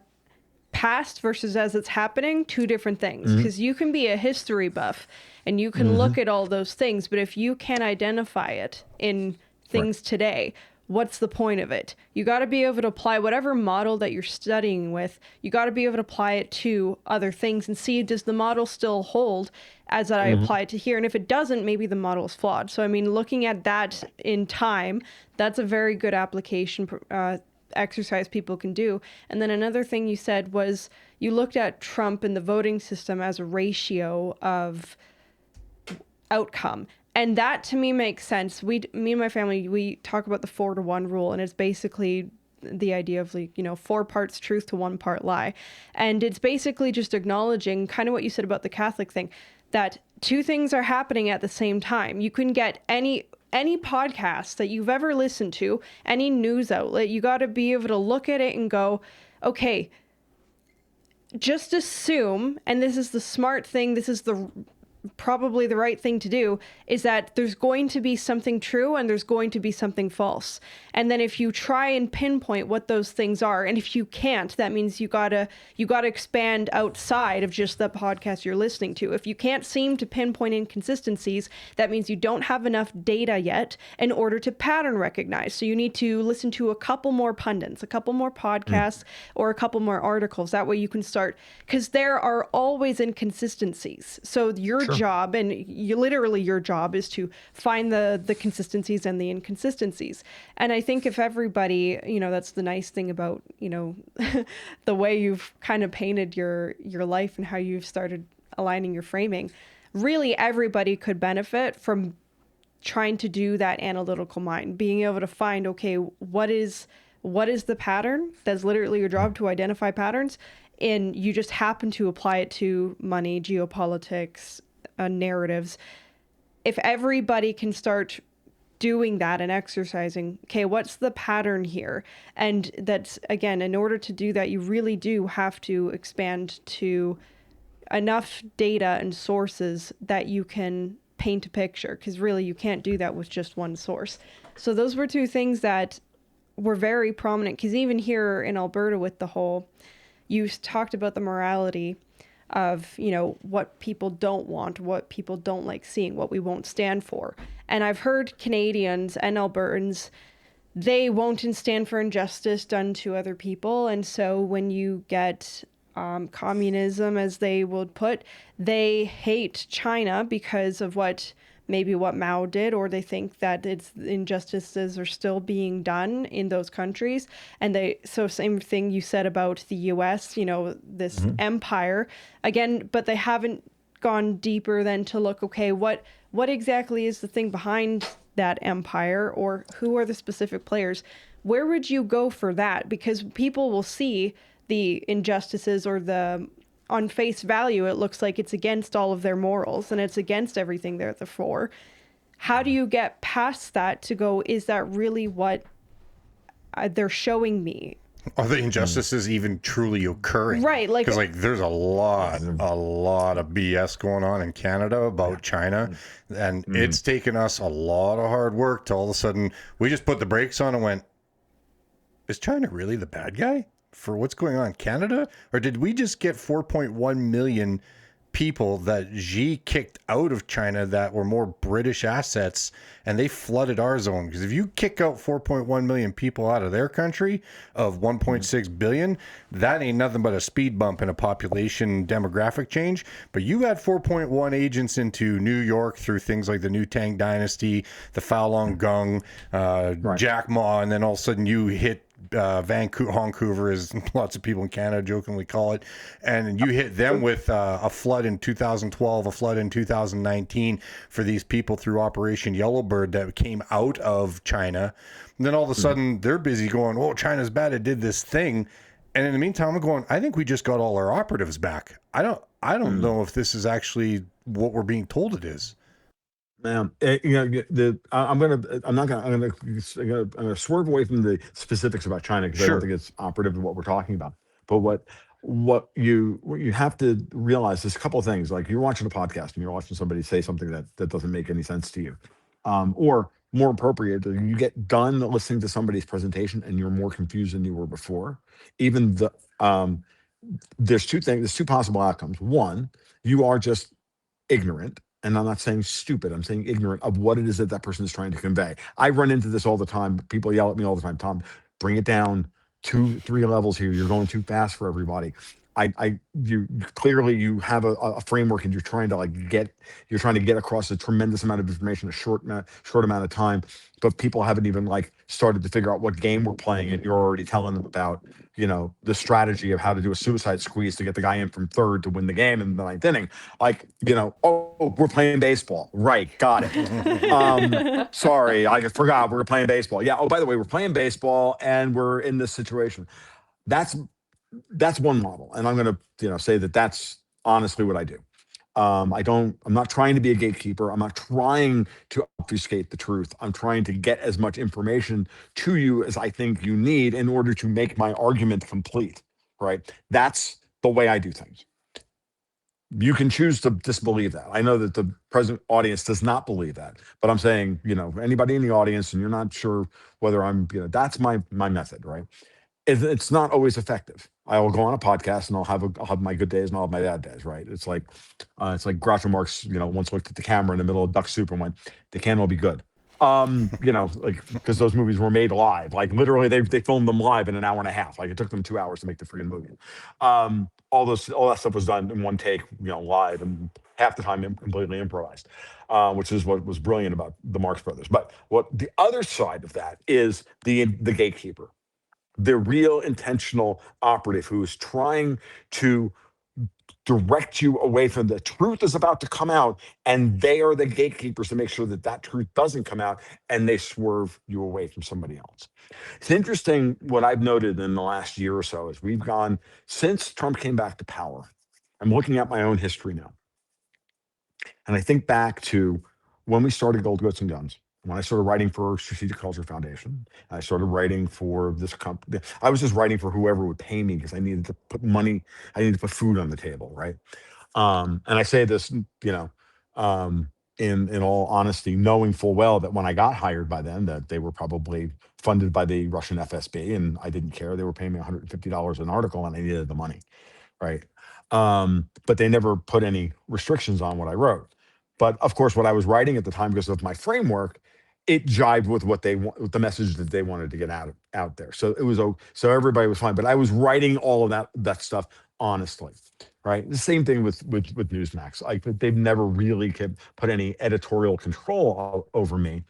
past versus as it's happening, two different things. Because you can be a history buff and you can look at all those things, but if you can't identify it in things today, what's the point of it? You got to be able to apply whatever model that you're studying with. You got to be able to apply it to other things and see, does the model still hold as I apply it to here? And if it doesn't, maybe the model is flawed. So, I mean, looking at that in time, that's a very good application exercise people can do. And then another thing you said was you looked at Trump and the voting system as a ratio of outcome. And that to me makes sense. Me and my family, we talk about the 4-to-1 rule, and it's basically the idea of, like, 4 parts truth to 1 part lie. And it's basically just acknowledging kind of what you said about the Catholic thing, that 2 things are happening at the same time. You can get any podcast that you've ever listened to, any news outlet, you got to be able to look at it and go, okay, just assume, and this is the smart thing, this is probably the right thing to do, is that there's going to be something true and there's going to be something false. And then if you try and pinpoint what those things are, and if you can't, that means you gotta expand outside of just the podcast you're listening to. If you can't seem to pinpoint inconsistencies, that means you don't have enough data yet in order to pattern recognize. So you need to listen to a couple more pundits, a couple more podcasts, or a couple more articles. That way you can start, because there are always inconsistencies. So your job, and your job is to find the consistencies and the inconsistencies. And I think if everybody, that's the nice thing about, the way you've kind of painted your life and how you've started aligning your framing, really everybody could benefit from trying to do that analytical mind, being able to find, okay, what is the pattern? That's literally your job, to identify patterns. And you just happen to apply it to money, geopolitics, narratives. If everybody can start doing that and exercising, okay, what's the pattern here? And that's, again, in order to do that, you really do have to expand to enough data and sources that you can paint a picture, because really you can't do that with just one source. So those were 2 things that were very prominent, because even here in Alberta with the whole, you talked about the morality of, what people don't want, what people don't like seeing, what we won't stand for. And I've heard Canadians and Albertans, they won't stand for injustice done to other people. And so when you get communism, as they would put, they hate China because of what Mao did, or they think that it's injustices are still being done in those countries. And so same thing you said about the US, this empire again, but they haven't gone deeper than to look, okay, what exactly is the thing behind that empire, or who are the specific players? Where would you go for that? Because people will see the injustices, or on face value, it looks like it's against all of their morals and it's against everything they're for. How do you get past that to go, is that really what they're showing me? Are the injustices even truly occurring? Right. Because there's a lot of BS going on in Canada about China. And it's taken us a lot of hard work to all of a sudden, we just put the brakes on and went, is China really the bad guy for what's going on in Canada? Or did we just get 4.1 million people that Xi kicked out of China that were more British assets, and they flooded our zone? Because if you kick out 4.1 million people out of their country of 1.6 billion, that ain't nothing but a speed bump in a population demographic change. But you had 4.1 agents into New York through things like the New Tang Dynasty, the Falun Gong, Jack Ma, and then all of a sudden you hit Vancouver, as lots of people in Canada jokingly call it, and you hit them with a flood in 2012, a flood in 2019 for these people through Operation Yellowbird that came out of China. And then all of a sudden they're busy going, "Oh, China's bad. It did this thing." And in the meantime, I'm going, I think we just got all our operatives back. I don't know if this is actually what we're being told it is. Man, I'm gonna swerve away from the specifics about China because I don't Sure. think it's operative to what we're talking about. But what you have to realize is a couple of things. Like you're watching a podcast and you're watching somebody say something that doesn't make any sense to you, or more appropriate, you get done listening to somebody's presentation and you're more confused than you were before. Even the there's two possible outcomes. One, you are just ignorant. And I'm not saying stupid. I'm saying ignorant of what it is that that person is trying to convey. I run into this all the time. People yell at me all the time. Tom, bring it down 2, 3 levels here. You're going too fast for everybody. You clearly you have a framework and you're trying to get across a tremendous amount of information in a short amount of time. But people haven't even like started to figure out what game we're playing, and you're already telling them about the strategy of how to do a suicide squeeze to get the guy in from third to win the game in the ninth inning. Like, oh, we're playing baseball. Right. Got it. Sorry, I forgot we were playing baseball. Yeah. Oh, by the way, we're playing baseball and we're in this situation. That's that's one model. And I'm going to, say that that's honestly what I do. I'm not trying to be a gatekeeper. I'm not trying to obfuscate the truth. I'm trying to get as much information to you as I think you need in order to make my argument complete. Right. That's the way I do things. You can choose to disbelieve that. I know that the present audience does not believe that, but I'm saying, anybody in the audience and you're not sure whether that's my method, right? It's not always effective. I will go on a podcast and I'll have my good days and I'll have my bad days, right? It's like Groucho Marx, once looked at the camera in the middle of Duck Soup and went, "They can't all be good." Like because those movies were made live. Like literally, they filmed them live in an hour and a half. Like it took them 2 hours to make the freaking movie. All that stuff was done in one take, live, and half the time completely improvised, which is what was brilliant about the Marx Brothers. But what the other side of that is the gatekeeper, the real intentional operative who is trying to direct you away from the truth is about to come out, and they are the gatekeepers to make sure that that truth doesn't come out, and they swerve you away from somebody else. It's interesting what I've noted in the last year or so is we've gone since Trump came back to power. I'm looking at my own history now, and I think back to when we started Gold Goats and Guns, when I started writing for Strategic Culture Foundation. I started writing for this company. I was just writing for whoever would pay me because I needed to put money, I needed to put food on the table, right? And I say this, in all honesty, knowing full well that when I got hired by them, that they were probably funded by the Russian FSB, and I didn't care. They were paying me $150 an article, and I needed the money, right? But they never put any restrictions on what I wrote. But of course, what I was writing at the time, because of my framework, it jived with what they want, with the message that they wanted to get out there. So it was so everybody was fine. But I was writing all of that stuff honestly, right? The same thing with Newsmax. Like they've never really put any editorial control over me.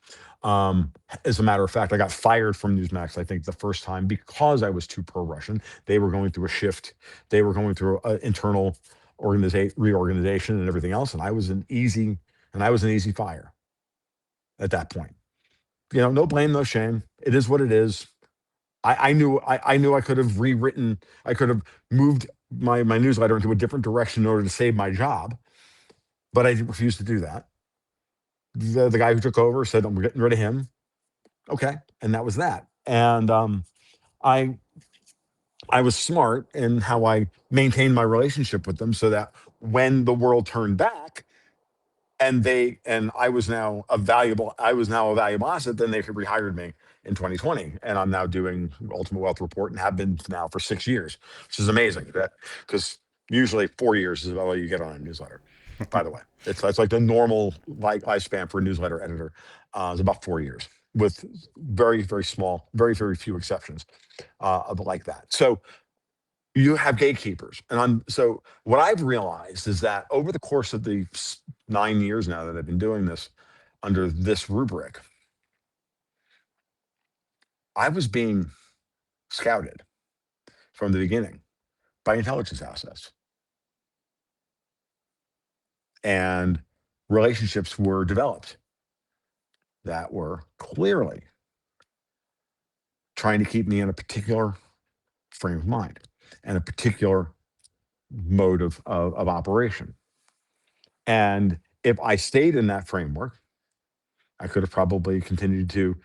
As a matter of fact, I got fired from Newsmax, I think, the first time because I was too pro-Russian. They were going through a shift. They were going through an internal reorganization and everything else, and I was an easy fire at that point. No blame, no shame. It is what it is. I knew I could have rewritten. I could have moved my newsletter into a different direction in order to save my job, but I refused to do that. The guy who took over said, "I'm getting rid of him." Okay, and that was that. And I I was smart in how I maintained my relationship with them, so that when the world turned back, and I was now a valuable asset, then they rehired me in 2020, and I'm now doing Ultimate Wealth Report and have been now for 6 years, which is amazing. Because usually 4 years is about what you get on a newsletter. By the way, it's like the normal lifespan for a newsletter editor is about 4 years, with very very small, very very few exceptions of like that. So you have gatekeepers, and so what I've realized is that over the course of the 9 years now that I've been doing this under this rubric, I was being scouted from the beginning by intelligence assets. And relationships were developed that were clearly trying to keep me in a particular frame of mind and a particular mode of operation. And if I stayed in that framework, I could have probably continued to,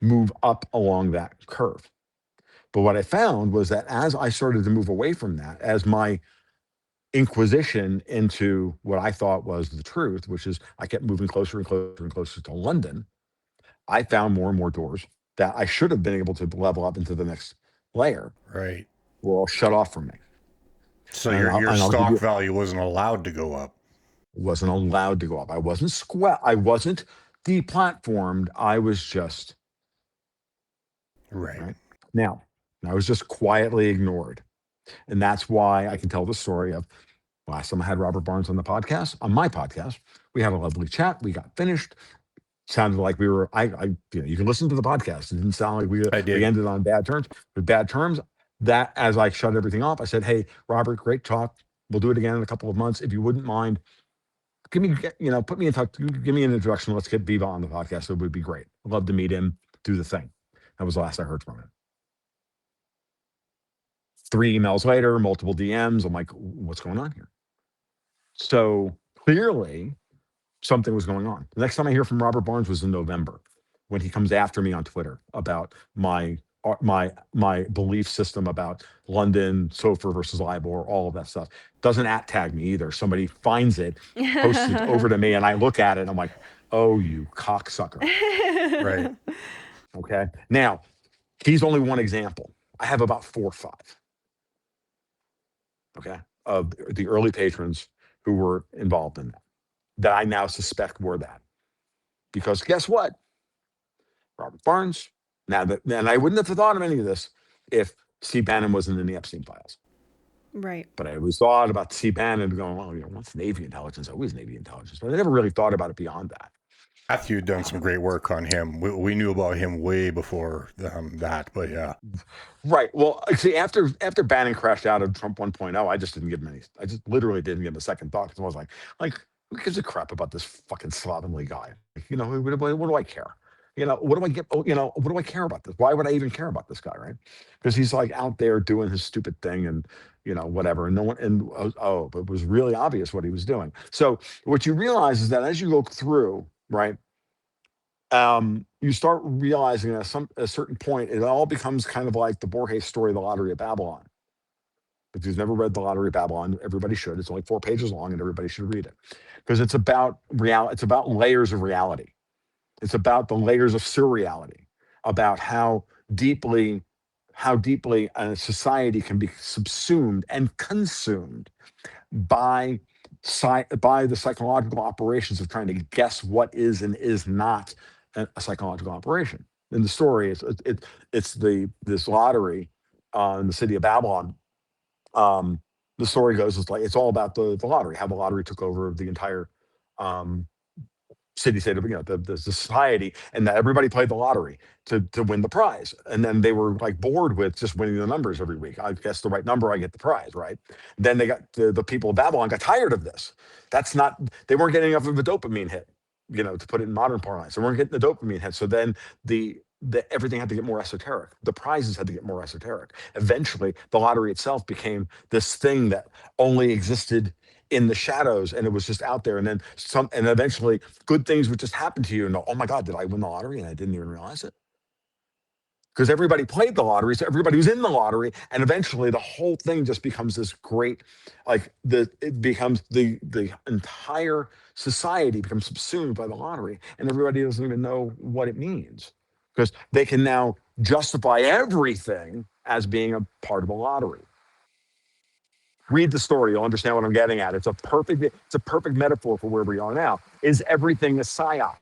move up along that curve. But what I found was that as I started to move away from that, as my inquisition into what I thought was the truth, which is I kept moving closer and closer and closer to London, I found more and more doors that I should have been able to level up into the next layer Right. were all shut off from me. So And your I'll give stock you, value wasn't allowed to go up. wasn't allowed to go up. I wasn't deplatformed. I was just Right. right now. I was just quietly ignored. And that's why I can tell the story of last time I had Robert Barnes on my podcast. We had a lovely chat. We got finished. Sounded like we were, you can listen to the podcast. It didn't sound like I did. we ended on bad terms. With bad terms, that as I shut everything off, I said, hey, Robert, great talk. We'll do it again in a couple of months. If you wouldn't mind, put me in touch, give me an introduction. Let's get Viva on the podcast. It would be great. I'd love to meet him, do the thing. That was the last I heard from him. 3 emails later, multiple DMs. I'm like, what's going on here? So clearly something was going on. The next time I hear from Robert Barnes was in November when he comes after me on Twitter about my belief system about London, SOFR versus LIBOR, all of that stuff. Doesn't @tag me either. Somebody finds it, posts it over to me, and I look at it and I'm like, oh, you cocksucker. Right. Okay. Now, he's only one example. I have about 4 or 5. Okay. Of the early patrons who were involved in that I now suspect were that. Because guess what? Robert Barnes. And I wouldn't have thought of any of this if Steve Bannon wasn't in the Epstein files. Right. But I always thought about Steve Bannon going, well, what's Navy intelligence? Always Navy intelligence. But I never really thought about it beyond that. Matthew had done some great work on him. We knew about him way before that, but yeah. Right. Well, see, after Bannon crashed out of Trump 1.0, I just didn't give him any. I just literally didn't give him a second thought because I was like, who gives a crap about this fucking slovenly guy? What do I care? What do I get? What do I care about this? Why would I even care about this guy? Right? Because he's like out there doing his stupid thing and whatever. And no one. But it was really obvious what he was doing. So what you realize is that as you go through, right, you start realizing at a certain point, it all becomes kind of like the Borges story, The Lottery of Babylon. If you've never read The Lottery of Babylon, everybody should. It's only 4 pages long, and everybody should read it because it's about reality. It's about layers of reality. It's about the layers of surreality, about how deeply a society can be subsumed and consumed by the psychological operations of trying to guess what is and is not a psychological operation. In the story, it's this lottery in the city of Babylon. The story goes, it's all about the lottery, how the lottery took over the entire city state of the society, and that everybody played the lottery to win the prize. And then they were like bored with just winning the numbers every week. I guess the right number, I get the prize, right? Then they got the people of Babylon got tired of this. They weren't getting enough of a dopamine hit, to put it in modern parlance. They weren't getting the dopamine hit. So then everything had to get more esoteric. The prizes had to get more esoteric. Eventually, the lottery itself became this thing that only existed in the shadows, and it was just out there. And then and eventually good things would just happen to you. And oh my God, did I win the lottery? And I didn't even realize it. Because everybody played the lottery, so everybody was in the lottery, and eventually the whole thing just becomes this great, it becomes the entire society becomes subsumed by the lottery, and everybody doesn't even know what it means because they can now justify everything as being a part of a lottery. Read the story, you'll understand what I'm getting at. It's a perfect metaphor for where we are now. Is everything a psyop?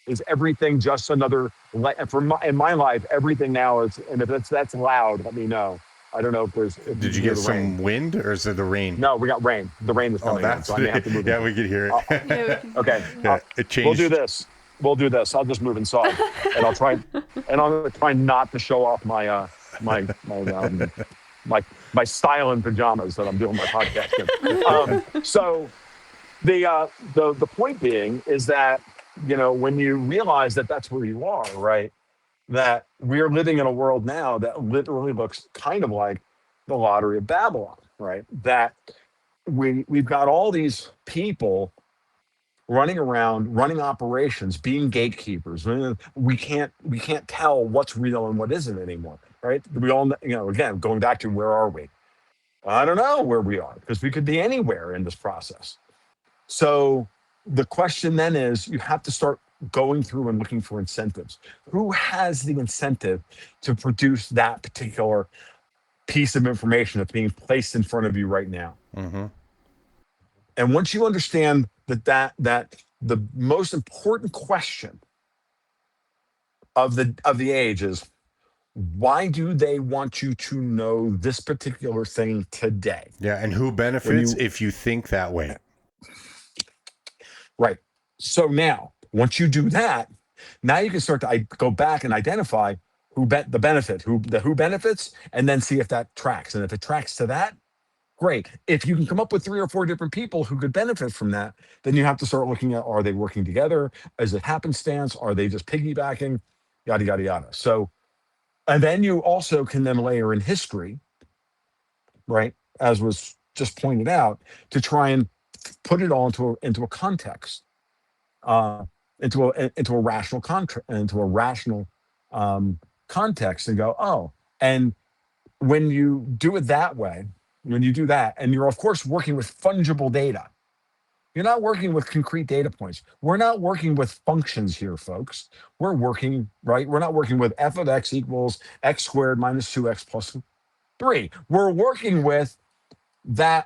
Is everything just another? In my life, everything now is. And if that's loud, let me know. I don't know if Did you get some wind or is it the rain? No, we got rain. The rain is coming in, so I may have to move. Yeah, we could hear it. Okay. Yeah, it changed. We'll do this. we'll do this. I'll just move inside, and I'm gonna try not to show off my style in pajamas that I'm doing my podcast in. So the point being is that, when you realize that that's where you are, right? That we're living in a world now that literally looks kind of like the lottery of Babylon, right? That we've got all these people running around, running operations, being gatekeepers. We can't tell what's real and what isn't anymore, right? We all, again, going back to where are we? I don't know where we are, because we could be anywhere in this process. So the question then is, you have to start going through and looking for incentives. Who has the incentive to produce that particular piece of information that's being placed in front of you right now? Mm-hmm. And once you understand that the most important question of the age is, why do they want you to know this particular thing today? Yeah, and who benefits if you think that way? Right. So now, once you do that, now you can start to go back and identify who benefits, and then see if that tracks. And if it tracks to that, great. If you can come up with 3 or 4 different people who could benefit from that, then you have to start looking at, are they working together? Is it happenstance? Are they just piggybacking? Yada, yada, yada. So, and then you also can then layer in history, right? As was just pointed out, to try and put it all into a context, into a rational context, and go, oh. And when you do it that way, when you do that, and you're of course working with fungible data, you're not working with concrete data points. We're not working with functions here, folks. We're not working with f of x equals x squared minus 2x plus 3. We're working with f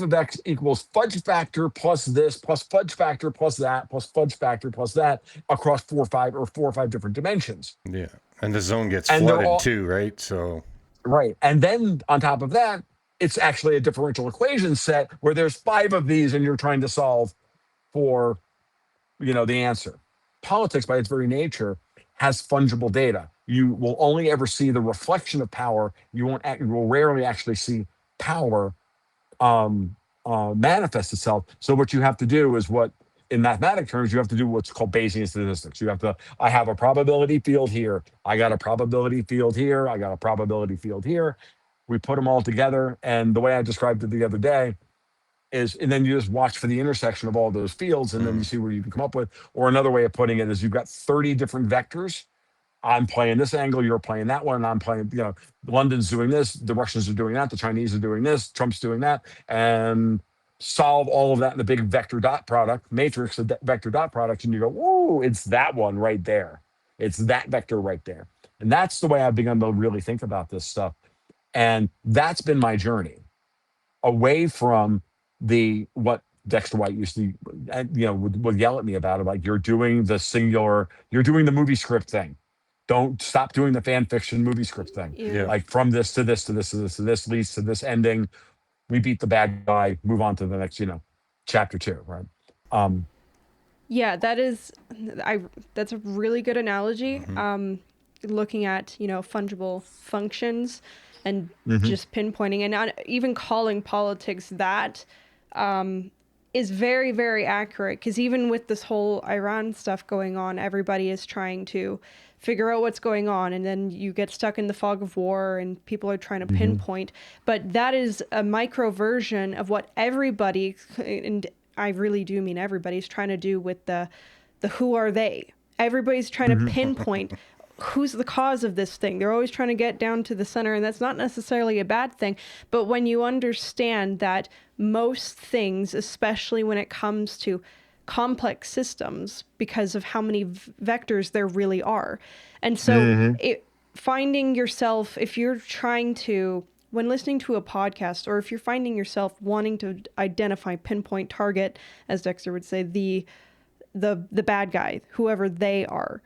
of x equals fudge factor plus this plus fudge factor plus that plus fudge factor plus that across 4 or 5 different dimensions. Yeah, and the zone gets And they're flooded all too, right? So right. And then on top of that, it's actually a differential equation set where there's 5 of these and you're trying to solve for, the answer. Politics, by its very nature, has fungible data. You will only ever see the reflection of power. You will rarely actually see power manifest itself. So what you have to do is in mathematic terms, you have to do what's called Bayesian statistics. I have a probability field here. I got a probability field here. I got a probability field here. We put them all together. And the way I described it the other day is, and then you just watch for the intersection of all those fields, and then you see where you can come up with. Or another way of putting it is, you've got 30 different vectors. I'm playing this angle, you're playing that one, and I'm playing, London's doing this, the Russians are doing that, the Chinese are doing this, Trump's doing that, and solve all of that in the big vector dot product, matrix of vector dot products, and you go, whoa, it's that one right there. It's that vector right there. And that's the way I've begun to really think about this stuff. And that's been my journey away from what Dexter White used to, would yell at me about it, like, you're doing the movie script thing. Don't stop doing the fan fiction movie script thing. yeah. Like, from this to this to this to this to this leads to this ending. We beat the bad guy, move on to the next, chapter 2, right? Yeah, that's a really good analogy. Looking at, fungible functions and just pinpointing, and not even calling politics that is very, very accurate. Because even with this whole Iran stuff going on, everybody is trying to figure out what's going on, and then you get stuck in the fog of war and people are trying to pinpoint. But that is a micro version of what everybody, and I really do mean everybody's trying to do with the who are they. Everybody's trying to pinpoint who's the cause of this thing. They're always trying to get down to the center, and that's not necessarily a bad thing. But when you understand that most things, especially when it comes to complex systems, because of how many vectors there really are. And so finding yourself, if you're trying to, when listening to a podcast, or if you're finding yourself wanting to identify, pinpoint, target, as Dexter would say, the bad guy, whoever they are.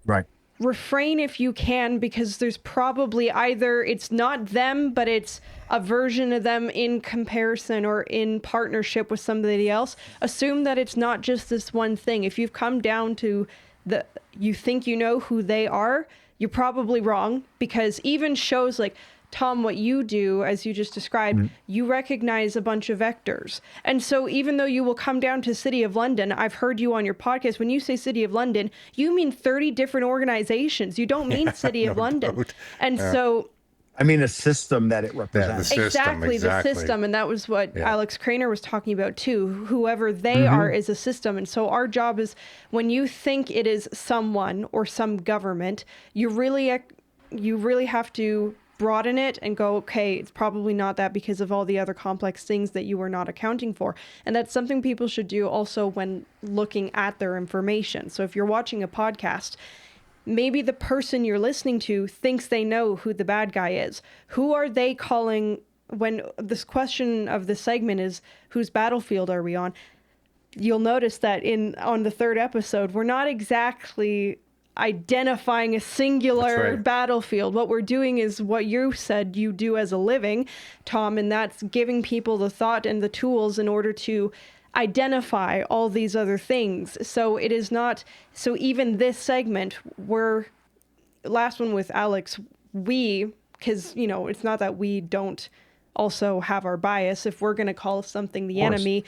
Right. refrain if you can, because there's probably either it's not them, but it's a version of them in comparison or in partnership with somebody else. Assume that it's not just this one thing. If you've come down to you think you know who they are, you're probably wrong, because even shows like Tom, what you do, as you just described, you recognize a bunch of vectors. And so even though you will come down to City of London, I've heard you on your podcast, when you say City of London, you mean 30 different organizations. You don't mean City of London. Doubt. And so... I mean, a system that it represents. system, exactly, the system. And that was what Alex Craner was talking about too. Whoever they are is a system. And so our job is, when you think it is someone or some government, you really have to broaden it and go, okay, it's probably not that, because of all the other complex things that you are not accounting for. And that's something people should do also when looking at their information. So if you're watching a podcast, maybe the person you're listening to thinks they know who the bad guy is. Who are they calling? When this question of the segment is, whose battlefield are we on? You'll notice that on the third episode, we're not exactly identifying a singular battlefield. What we're doing is what you said you do as a living, Tom, and that's giving people the thought and the tools in order to identify all these other things. So it is not, so even this segment, last one with Alex, because, it's not that we don't also have our bias. If we're going to call something the enemy,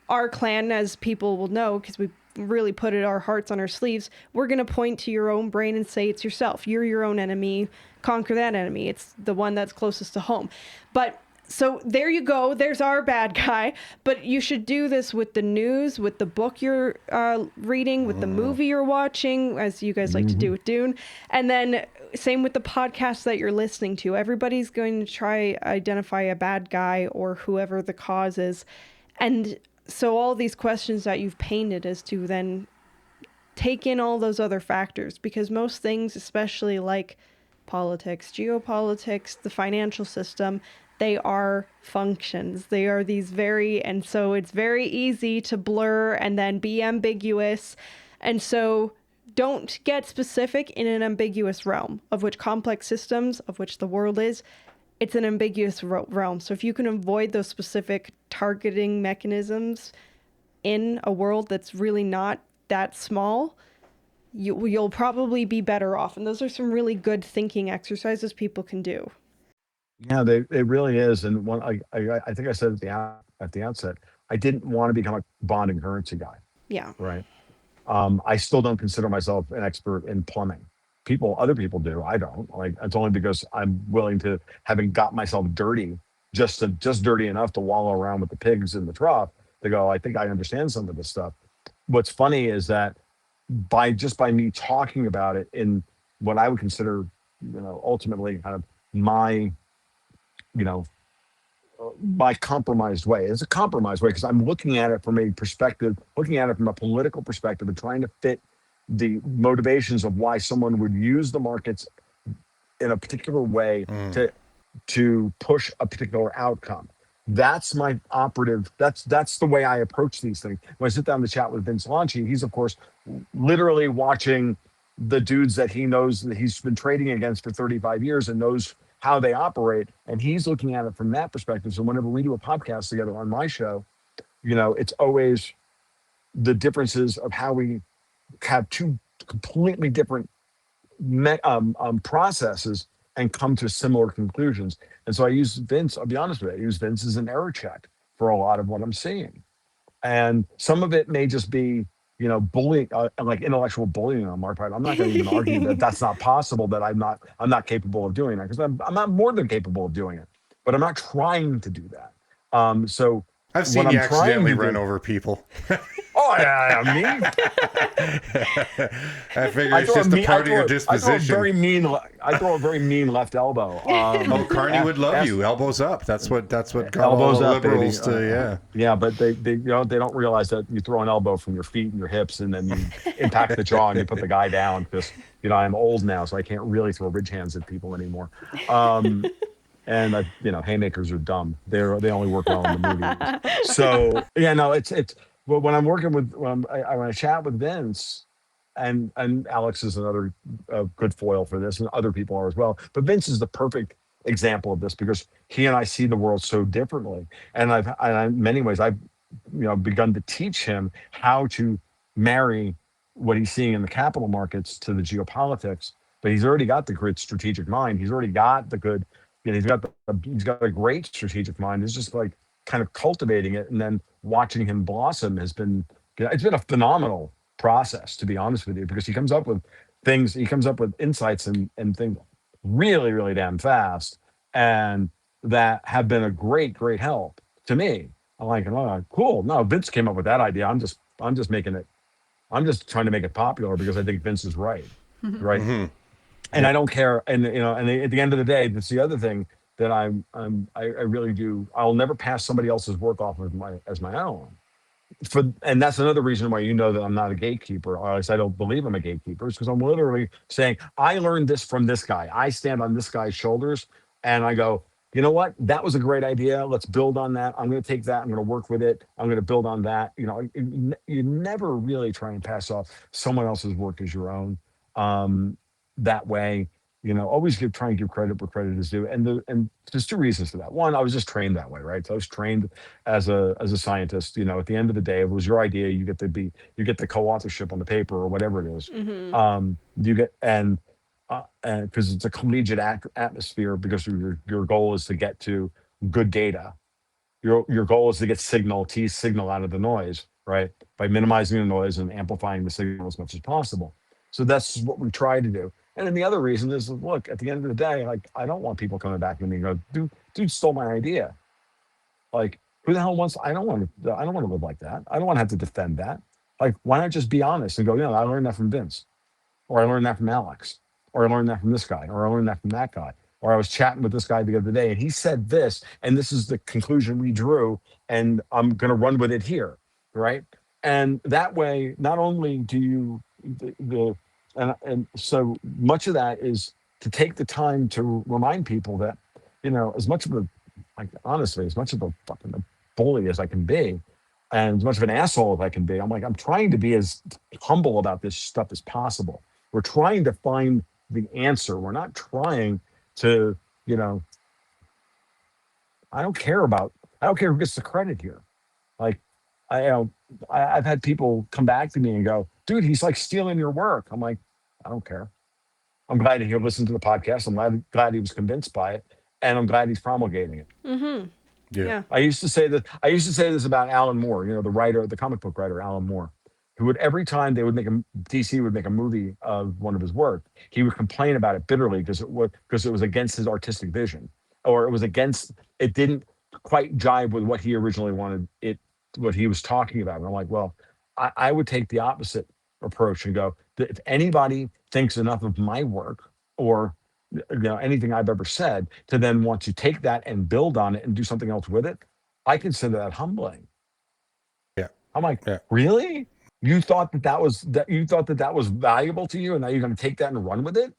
our clan, as people will know, because we really put our hearts on our sleeves, we're going to point to your own brain and say it's yourself. You're your own enemy. Conquer that enemy. It's the one that's closest to home. But so there you go. There's our bad guy. But you should do this with the news, with the book you're reading, with the movie you're watching, as you guys like to do with Dune. And then same with the podcast that you're listening to. Everybody's going to try identify a bad guy or whoever the cause is. And so all these questions that you've painted is to then take in all those other factors, because most things, especially like politics, geopolitics, the financial system, they are functions. They are and so it's very easy to blur and then be ambiguous. And so don't get specific in an ambiguous realm, of which complex systems, of which the world is. It's an ambiguous realm. So if you can avoid those specific targeting mechanisms in a world that's really not that small, you'll probably be better off. And those are some really good thinking exercises people can do. Yeah, it really is. And I think I said at the outset, I didn't want to become a bond and currency guy. Yeah. Right. I still don't consider myself an expert in plumbing. Other people do. I don't. It's only because I'm willing to, having got myself dirty, just dirty enough to wallow around with the pigs in the trough, to go, I think I understand some of this stuff. What's funny is that by me talking about it in what I would consider, ultimately kind of my compromised way. It's a compromised way because I'm looking at it from a political perspective, and trying to fit the motivations of why someone would use the markets in a particular way to push a particular outcome. That's my operative. That's the way I approach these things. When I sit down to chat with Vince Lanci, he's of course literally watching the dudes that he knows that he's been trading against for 35 years and knows how they operate, and he's looking at it from that perspective. So whenever we do a podcast together on my show, it's always the differences of how we have two completely different processes and come to similar conclusions. And so I use Vince, I'll be honest with you, I use Vince as an error check for a lot of what I'm seeing. And some of it may just be, bullying, like intellectual bullying on my part. I'm not going to even argue that that's not possible, that I'm not capable of doing that, because I'm not more than capable of doing it, but I'm not trying to do that. So I've seen you accidentally run over people. Oh, yeah, me? I figure it's just a part of your disposition. I throw a very mean left elbow. Carney would love you. Elbows up. That's what got elbows all the liberals up, to, Yeah, but they don't realize that you throw an elbow from your feet and your hips, and then you impact the jaw and you put the guy down, because, I'm old now, so I can't really throw ridge hands at people anymore. And haymakers are dumb. They only work well in the movies. So it's. Well, when I'm working with when I chat with Vince, and Alex is another good foil for this, and other people are as well. But Vince is the perfect example of this because he and I see the world so differently. And in many ways, I've begun to teach him how to marry what he's seeing in the capital markets to the geopolitics. But he's already got the good strategic mind. He's already got the good, he's got a great strategic mind. It's just like kind of cultivating it and then watching him blossom has been, it's been a phenomenal process, to be honest with you, because he comes up with things, he comes up with insights and things really, really damn fast, and that have been a great help to me. I'm like, oh, cool. No, Vince came up with that idea. I'm just making it. I'm just trying to make it popular because I think Vince is right, right. Mm-hmm. And I don't care. And and at the end of the day, that's the other thing that I really do. I'll never pass somebody else's work off as my own. And that's another reason why that I'm not a gatekeeper, or at least I don't believe I'm a gatekeeper, is because I'm literally saying I learned this from this guy. I stand on this guy's shoulders and I go, you know what? That was a great idea. Let's build on that. I'm going to take that. I'm going to work with it. I'm going to build on that. You never really try and pass off someone else's work as your own. That way, always try and give credit where credit is due. And there's two reasons for that. One, I was just trained that way, right? So I was trained as a scientist. At the end of the day, if it was your idea, you get the co-authorship on the paper or whatever it is. You get and because it's a collegiate atmosphere, because your goal is to get to good data. Your goal is to get tease signal out of the noise, right? By minimizing the noise and amplifying the signal as much as possible. So that's what we try to do. And then the other reason is, look, at the end of the day, like, I don't want people coming back to me and go, dude stole my idea. Like, who the hell wants? I don't want to live like that. I don't want to have to defend that. Like, why not just be honest and go, I learned that from Vince, or I learned that from Alex, or I learned that from this guy, or I learned that from that guy, or I was chatting with this guy the other day and he said this, and this is the conclusion we drew, and I'm going to run with it here, right? And that way, not only do you and so much of that is to take the time to remind people that, as much of as much of a fucking bully as I can be, and as much of an asshole as I can be, I'm trying to be as humble about this stuff as possible. We're trying to find the answer. We're not trying to, I don't care who gets the credit here. Like, I've had people come back to me and go, dude, he's like stealing your work. I'm like, I don't care. I'm glad he listened to the podcast. I'm glad he was convinced by it, and I'm glad he's promulgating it. Mm-hmm. Yeah. I used to say this about Alan Moore, the comic book writer Alan Moore, who would, every time DC would make a movie of one of his work, he would complain about it bitterly because it was against his artistic vision, or it didn't quite jive with what he originally wanted what he was talking about. And I'm like, well, I would take the opposite approach and go, if anybody thinks enough of my work or anything I've ever said to then want to take that and build on it and do something else with it, I consider that humbling. Yeah. I'm like, yeah. Really? You thought that was valuable to you, and now you're going to take that and run with it?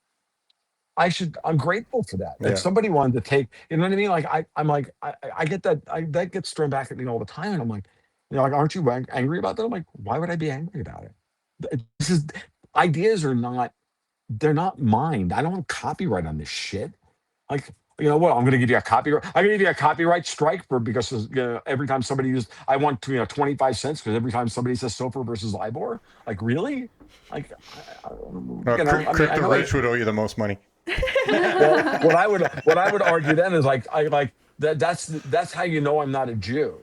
I'm grateful for that. If somebody wanted to take, you know what I mean? Like, I get that. That gets thrown back at me all the time, and I'm like, aren't you angry about that? I'm like, why would I be angry about it? Ideas are not. They're not mine. I don't have copyright on this shit. Like, what? I'm going to give you a copyright. I'm going to give you a copyright strike because every time somebody uses, I want 25 cents because every time somebody says SOFR versus LIBOR. Like, really? Like, Crypto Rich would owe you the most money. Well, what I would argue then is that's how I'm not a Jew.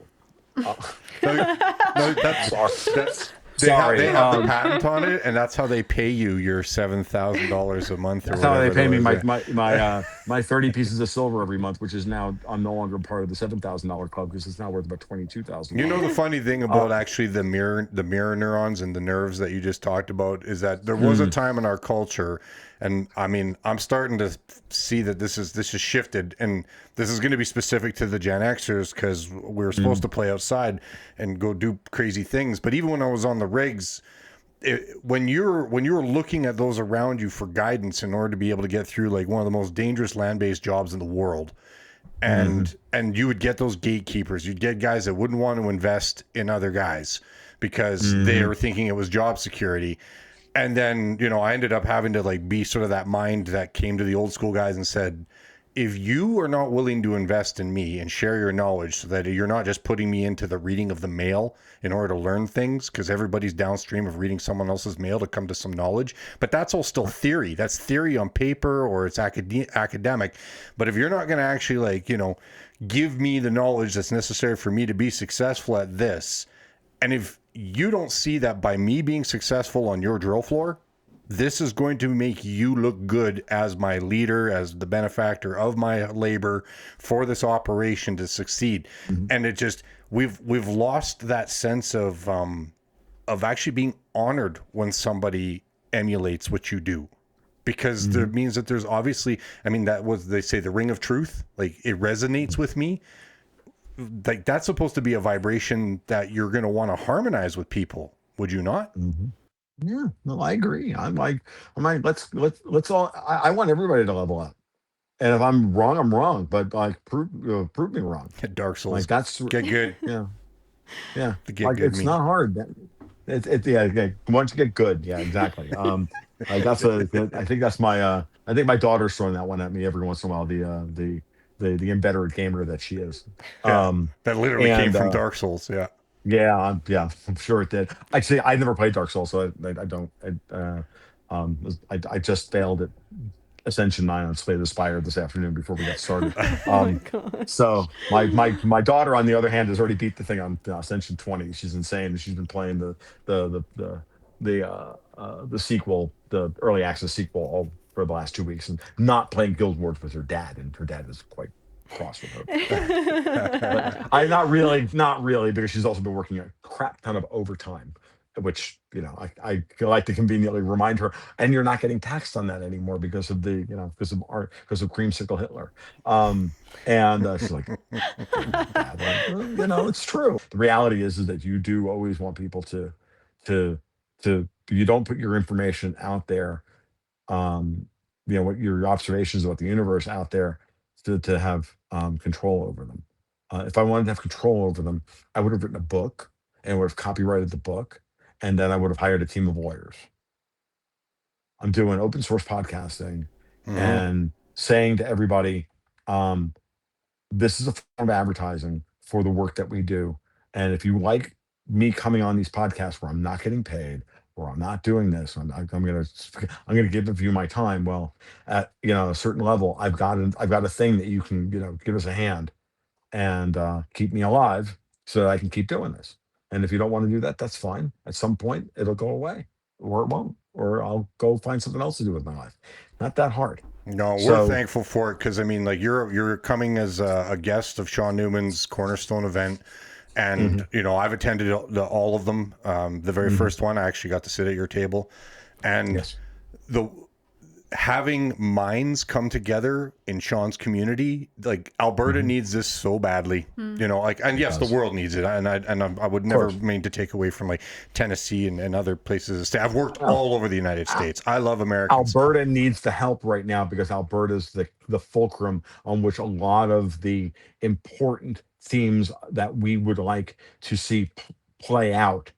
No, that's Sorry. They have the patent on it, and that's how they pay you your $7,000 a month. That's how they pay me my 30 pieces of silver every month, which is now, I'm no longer part of the $7,000 club because it's now worth about $22,000. The funny thing about actually the mirror neurons and the nerves that you just talked about is that there was a time in our culture, and I mean, I'm starting to see that this is shifted, and this is going to be specific to the Gen Xers because we're supposed to play outside and go do crazy things. But even when I was on the rigs, when you're looking at those around you for guidance in order to be able to get through like one of the most dangerous land-based jobs in the world, and you would get those gatekeepers, you'd get guys that wouldn't want to invest in other guys because they were thinking it was job security. And then, I ended up having to like be sort of that mind that came to the old school guys and said, if you are not willing to invest in me and share your knowledge so that you're not just putting me into the reading of the mail in order to learn things, because everybody's downstream of reading someone else's mail to come to some knowledge, but that's all still theory. That's theory on paper, or it's academic. But if you're not going to actually like, give me the knowledge that's necessary for me to be successful at this, and if you don't see that by me being successful on your drill floor, this is going to make you look good as my leader, as the benefactor of my labor for this operation to succeed. Mhm. And it just, we've lost that sense of actually being honored when somebody emulates what you do. Because there means that there's obviously, I mean, that was, they say, the ring of truth, like it resonates with me. Like that's supposed to be a vibration that you're going to want to harmonize with people, would you not? Mhm. Yeah, no, I agree. I'm like, let's all. I want everybody to level up. And if I'm wrong, I'm wrong. But like, prove me wrong. Dark Souls, Like that's get good. yeah, yeah. The get Like good it's me. not hard. Yeah. Once you get good, yeah, exactly. Like I think that's my. I think my daughter's throwing that one at me every once in a while. The inveterate gamer that she is. Yeah, Um, that literally came and from Dark Souls. Yeah. Yeah, I'm sure it did. Actually, I never played Dark Souls, so I don't. I just failed at Ascension 9 on Slay the Spire this afternoon before we got started. Oh my Um, god. so my daughter, on the other hand, has already beat the thing on Ascension 20. She's insane. She's been playing the sequel, the early access sequel, all for the last 2 weeks, and not playing Guild Wars with her dad, and her dad is quite cross with her. But I not really, because she's also been working a crap ton of overtime, which I like to conveniently remind her. And you're not getting taxed on that anymore because of because of creamsicle Hitler. And she's like, Dad, it's true. The reality is that you do always want people to you don't put your information out there, um, what your observations about the universe out there, to have control over them. If I wanted to have control over them, I would have written a book and would have copyrighted the book, and then I would have hired a team of lawyers. I'm doing open source podcasting Mhm. and saying to everybody, um, this is a form of advertising for the work that we do. And if you like me coming on these podcasts where I'm not getting paid, or I'm not doing this, I'm gonna give you my time. Well, at a certain level, I've got a thing that you can give us a hand and keep me alive so that I can keep doing this. And if you don't want to do that, that's fine. At some point, it'll go away, or it won't, or I'll go find something else to do with my life. Not that hard. No, we're So. thankful for it because I mean, like you're coming as a guest of Sean Newman's Cornerstone event, and Mhm, I've attended all of them. The very mhm. first one, I actually got to sit at your table, and Yes. the having minds come together in Sean's community, like Alberta Mhm. needs this so badly, like, and It yes, the does. world needs it. I would Of never course. mean to take away from like Tennessee and other places to stay. I've worked Well, all over the United States. I love Americans. Alberta needs the help right now because Alberta's the fulcrum on which a lot of the important themes that we would like to see play out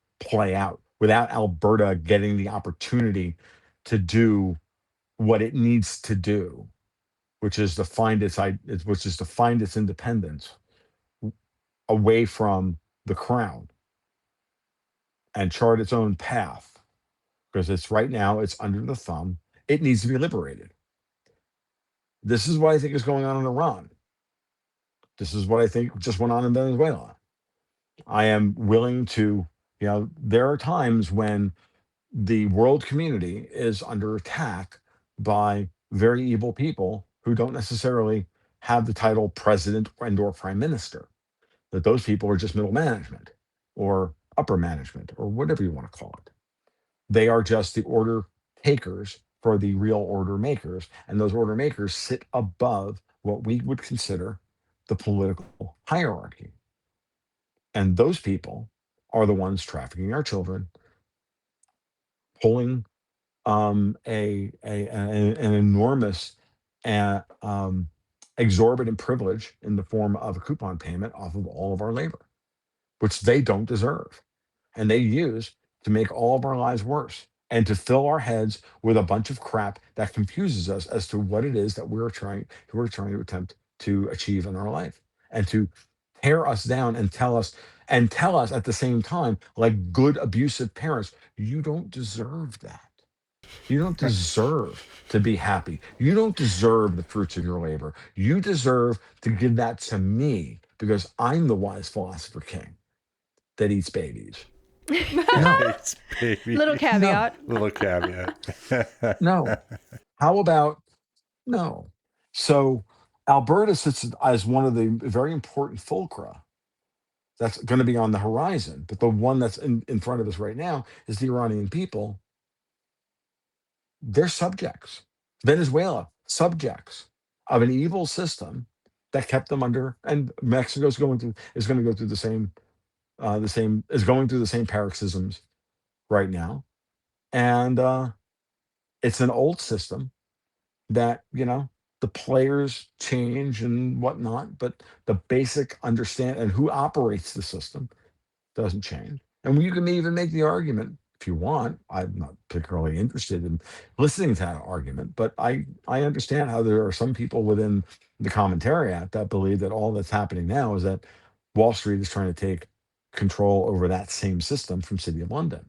without Alberta getting the opportunity to do what it needs to do, which is to find its independence away from the crown and chart its own path, because it's right now it's under the thumb. It needs to be liberated. This is what I think is going on in Iran. This is what I think just went on in Venezuela. I am willing to, there are times when the world community is under attack by very evil people who don't necessarily have the title president and or prime minister. That those people are just middle management or upper management or whatever you want to call it. They are just the order takers for the real order makers. And those order makers sit above what we would consider the political hierarchy. And those people are the ones trafficking our children, pulling an enormous exorbitant privilege in the form of a coupon payment off of all of our labor, which they don't deserve. And they use to make all of our lives worse. and to fill our heads with a bunch of crap that confuses us as to what it is that we're trying to attempt to achieve in our life, and to tear us down and tell us at the same time, like good abusive parents, you don't deserve that. You don't deserve to be happy. You don't deserve the fruits of your labor. You deserve to give that to me because I'm the wise philosopher king that eats babies. No, It's baby. Little no, caveat. Little caveat. no. How about no? So Alberta sits as one of the very important fulcra that's going to be on the horizon. But the one that's in front of us right now is the Iranian people. They're subjects. Venezuela, subjects of an evil system that kept them under, and Mexico's is going to go through is going through the same paroxysms right now. And it's an old system that, the players change and whatnot, but the basic understand and who operates the system doesn't change. And you can even make the argument if you want. I'm not particularly interested in listening to that argument, but I understand how there are some people within the commentariat that believe that all that's happening now is that Wall Street is trying to take control over that same system from City of London.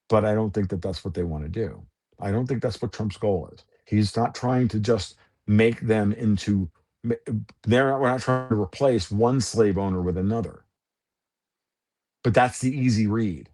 But I don't think that that's what they want to do. I don't think that's what Trump's goal is. He's not trying to just make them into. We're not trying to replace one slave owner with another. But that's the easy read.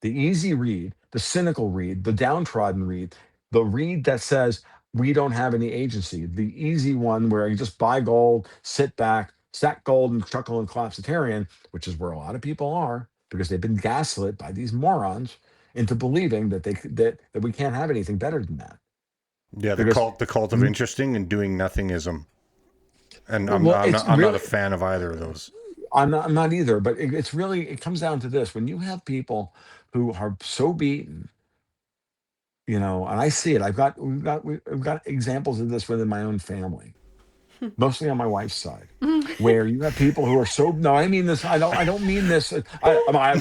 The easy read, the cynical read, the downtrodden read, the read that says we don't have any agency, the easy one where you just buy gold, sit back, stack gold and chuckle and collapsitarian, which is where a lot of people are because they've been gaslit by these morons into believing that that we can't have anything better than that. Yeah, Because the cult of interesting and doing nothingism. And well, it's I'm not a really fan of either of those. I'm not either, but it comes down to this. When you have people who are so beaten, and I see it. We've got examples of this within my own family, mostly on my wife's side, where you have people who are so. No, I mean this. I don't mean this. My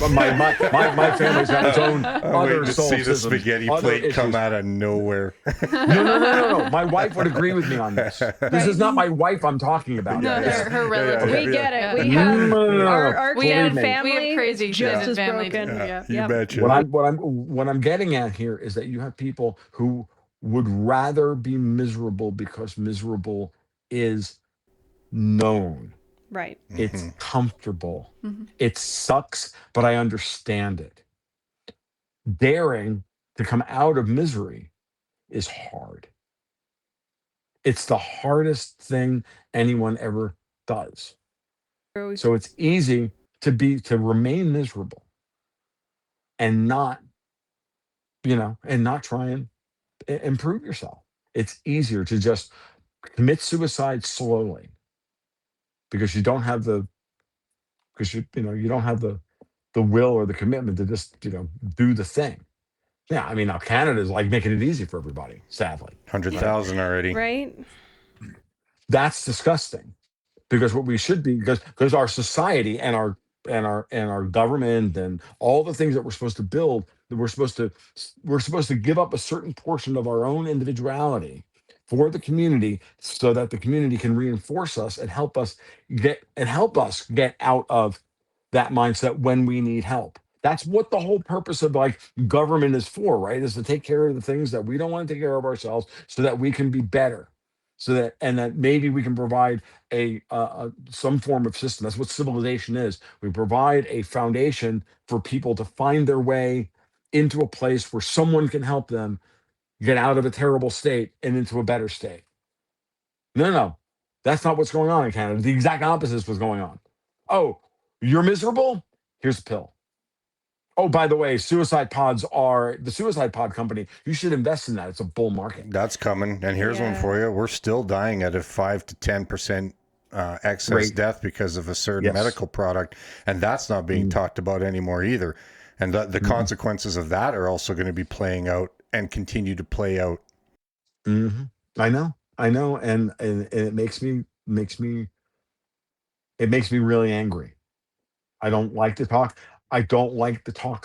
family's got its own I'm other waiting to see the solipsisms, spaghetti other plate come issues. out of nowhere. No. My wife would agree with me on this. This is not my wife I'm talking about. No, This- her relative. We get it. We Yeah. have No. our We have, extended me. family. we have crazy is just extended as family. broken. Yeah. You Yep. betcha. What I'm getting at here is that you have people who would rather be miserable because miserable is known. Right. It's Mhm. comfortable. Mhm. It sucks, but I understand it. Daring to come out of misery is hard. It's the hardest thing anyone ever does. So it's easy to remain miserable and not, and not try and improve yourself. It's easier to just commit suicide slowly because you don't have you don't have the will or the commitment to just do the thing. Yeah, I mean now Canada's like making it easy for everybody, sadly. 100,000 already. Right. That's disgusting because what we should be because our society and our government and all the things that we're supposed to build, that we're supposed to give up a certain portion of our own individuality for the community so that the community can reinforce us and help us get out of that mindset when we need help. That's what the whole purpose of like government is for, right? Is to take care of the things that we don't want to take care of ourselves so that we can be better. That maybe we can provide some form of system. That's what civilization is. We provide a foundation for people to find their way into a place where someone can help them get out of a terrible state and into a better state. No. That's not what's going on in Canada. The exact opposite is what's going on. Oh, you're miserable? Here's a pill. Oh, by the way, suicide pods are the suicide pod company. You should invest in that. It's a bull market. That's coming. And here's one for you. We're still dying at a 5 to 10% excess Rate. death because of a certain Yes. medical product. And that's not being talked about anymore either. And the consequences of that are also going to be playing out and continue to play out. Mm-hmm. I know. And it makes me really angry. I don't like to talk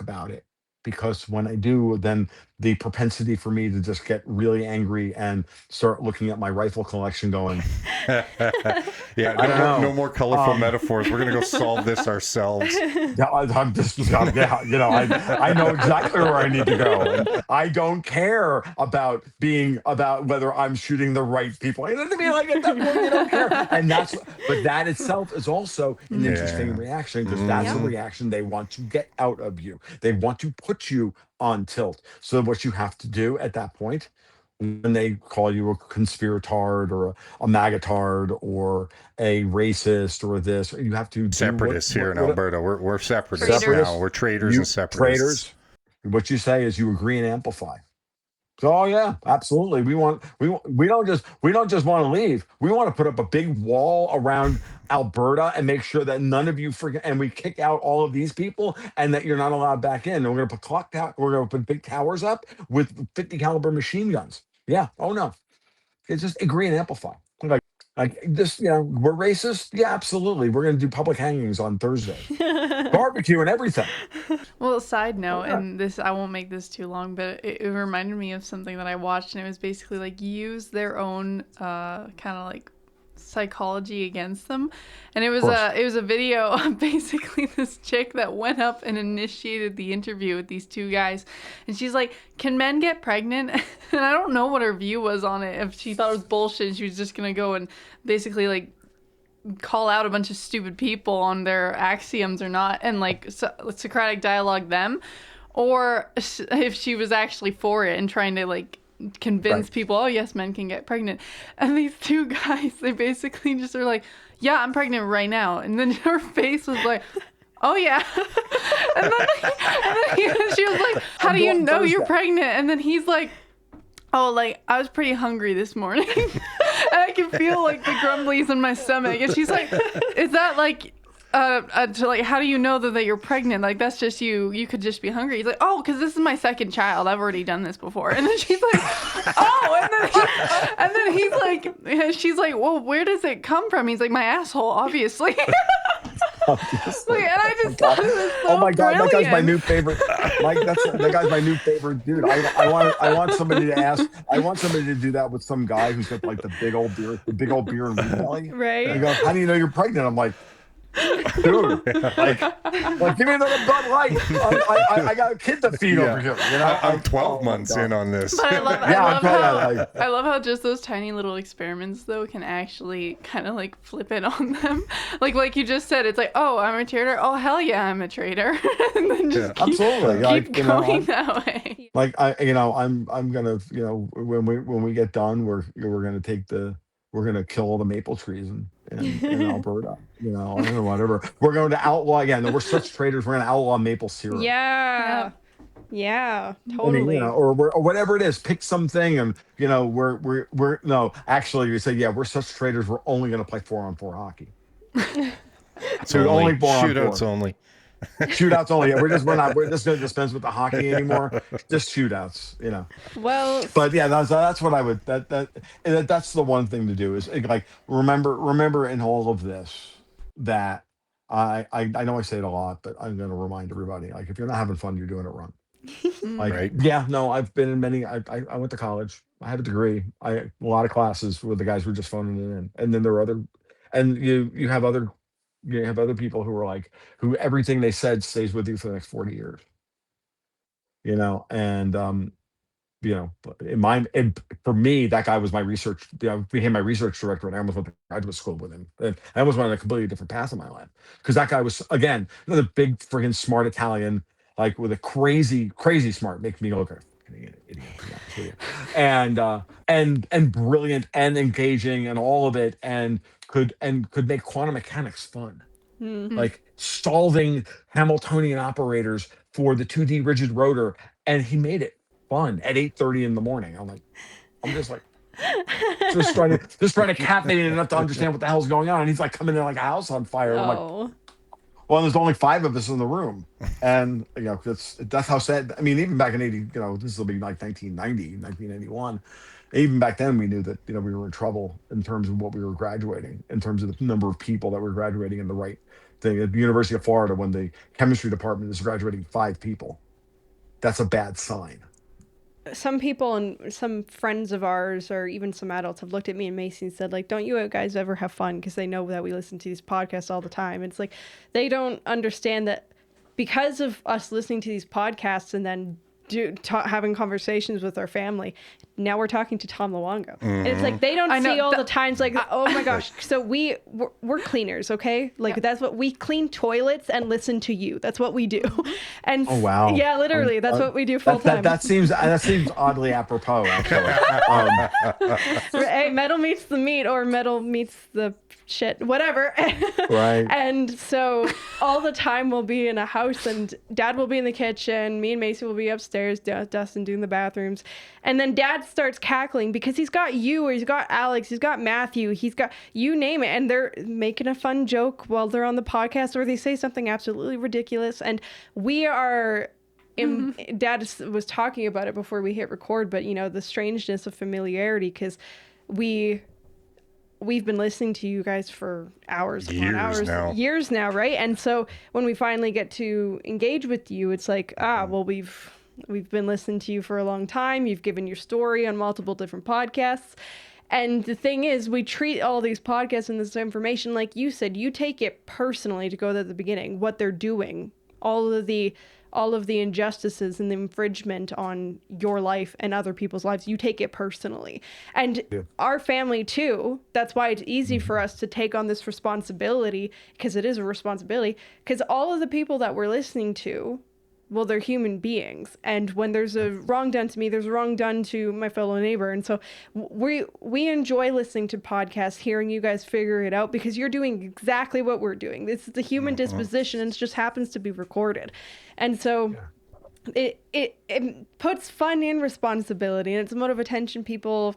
about it because when I do, then the propensity for me to just get really angry and start looking at my rifle collection going, Yeah, I don't no know. more colorful metaphors. We're gonna go solve this ourselves. Yeah, I'm just, yeah, I know exactly where I need to go, and I don't care about whether I'm shooting the right people. You know what I mean? Like at that point, you don't care, but that itself is also an interesting Yeah. reaction because that's a reaction they want to get out of you. They want to put you on tilt. So what you have to do at that point, when they call you a conspiratard or a magatard or a racist or this, you have to do Separatists here in Alberta. We're separatists Traitors. now. We're traitors and you separatists. traitors. What you say is you agree and amplify. So, oh yeah, absolutely. We don't just want to leave. We want to put up a big wall around Alberta and make sure that none of you forget. And we kick out all of these people, and that you're not allowed back in. And we're gonna put We're gonna put big towers up with 50 caliber machine guns. Yeah. Oh no. It's just agree and amplify. Like this, we're racist. Yeah, absolutely. We're gonna do public hangings on Thursday, barbecue and everything. Well, side note, Yeah. and this, I won't make this too long, but it reminded me of something that I watched, and it was basically like use their own kind of like psychology against them. And it was course. a video of basically this chick that went up and initiated the interview with these two guys, and she's like, can men get pregnant? And I don't know what her view was on it, if she thought it was bullshit, she was just gonna go and basically like call out a bunch of stupid people on their axioms or not, and like Socratic dialogue them, or if she was actually for it and trying to like convince people, oh yes, men can get pregnant. And these two guys, they basically just are like, yeah, I'm pregnant right now. And then her face was like, oh yeah. and then she was like, how do you know you're pregnant? And then he's like, oh, like, I was pretty hungry this morning. And I can feel, like, the grumblies in my stomach. And she's like, is that, like, how do you know that you're pregnant? Like, that's just you. You could just be hungry. He's like, oh, because this is my second child. I've already done this before. And then she's like, oh. And then he's like, she's like, well, where does it come from? He's like, my asshole, obviously. Like, and I just thought it was so Oh my god, brilliant. that guy's my new favorite. That guy's my new favorite dude. I want somebody to ask. I want somebody to do that with some guy who's got like the big old beer and wheat belly. Right. And he goes, how do you know you're pregnant? I'm like, dude, like give me another Bud Light. I got a kid to feed over here. I'm 12 months in on this. But I love how just those tiny little experiments though can actually kind of like flip it on them. Like you just said, it's like, oh, I'm a traitor. Oh hell yeah, I'm a traitor. And then just absolutely keep going that way. Like I'm gonna when we get done, we're gonna kill all the maple trees in Alberta. Or whatever. We're going to outlaw again. We're such traitors. We're gonna outlaw maple syrup. Yeah. Yeah, totally. Or whatever it is. Pick something, and we're no. Actually, you say we're such traitors. We're only gonna play 4-on-4 hockey. So only 4-on-4. shootouts only. Shootouts only. We're just going to dispense with the hockey anymore. Just shootouts. Well, But yeah, that's what I would. That's the one thing to do is like remember in all of this that I know I say it a lot, but I'm going to remind everybody, like, if you're not having fun, you're doing it wrong. Like, Right. yeah, no, I've been in many. I went to college. I had a degree. A lot of classes where the guys were just phoning it in, and then there were other, and you have other people who are like, who everything they said stays with you for the next 40 years. And for me, that guy was my research. Became my research director, and I almost went to graduate school with him. And I almost went on a completely different path in my life because that guy was, again, another big friggin' smart Italian, like with a crazy smart, makes me look like an idiot, to be honest with you. And brilliant and engaging and all of it, and could make quantum mechanics fun. Like solving Hamiltonian operators for the 2D rigid rotor, and he made it fun at 8:30 in the morning. I'm just trying to captivate it enough to understand what the hell's going on. And he's like coming in like a house on fire. I'm like, well, there's only 5 of us in the room, and that's how sad. I mean, even back in 80, this will be like 1990, 1981. Even back then, we knew that we were in trouble in terms of what we were graduating, in terms of the number of people that were graduating in the right thing. At the University of Florida, when the chemistry department is graduating 5 people, that's a bad sign. Some people and some friends of ours, or even some adults, have looked at me and Macy and said, like, don't you guys ever have fun? Because they know that we listen to these podcasts all the time. It's like, they don't understand that because of us listening to these podcasts and then having conversations with our family, now we're talking to Tom Luongo. And it's like, they don't see all the times, like, oh my gosh. So we're cleaners, okay? Like, that's what we clean toilets and listen to you. That's what we do. And Oh wow. yeah, literally, that's what we do full time. That seems oddly apropos, actually. Hey, metal meets the meat, or metal meets the shit, whatever. Right. And so all the time we'll be in a house, and Dad will be in the kitchen, me and Macy will be upstairs dusting, doing the bathrooms, and then Dad starts cackling because he's got you, or he's got Alex, he's got Matthew, he's got you name it, and they're making a fun joke while they're on the podcast, or they say something absolutely ridiculous, and we are Dad was talking about it before we hit record, but the strangeness of familiarity, because we've been listening to you guys for hours years now, right? And so when we finally get to engage with you, it's like, well, we've been listening to you for a long time. You've given your story on multiple different podcasts. And the thing is, we treat all these podcasts and this information, like you said, you take it personally, to go to the beginning, what they're doing, all of the injustices and the infringement on your life and other people's lives, you take it personally. And our family too, that's why it's easy for us to take on this responsibility, because it is a responsibility, because all of the people that we're listening to, well, they're human beings. And when there's a wrong done to me, there's a wrong done to my fellow neighbor. And so we enjoy listening to podcasts, hearing you guys figure it out, because you're doing exactly what we're doing. This is the human disposition, and it just happens to be recorded. And so it puts fun in responsibility, and it's a mode of attention people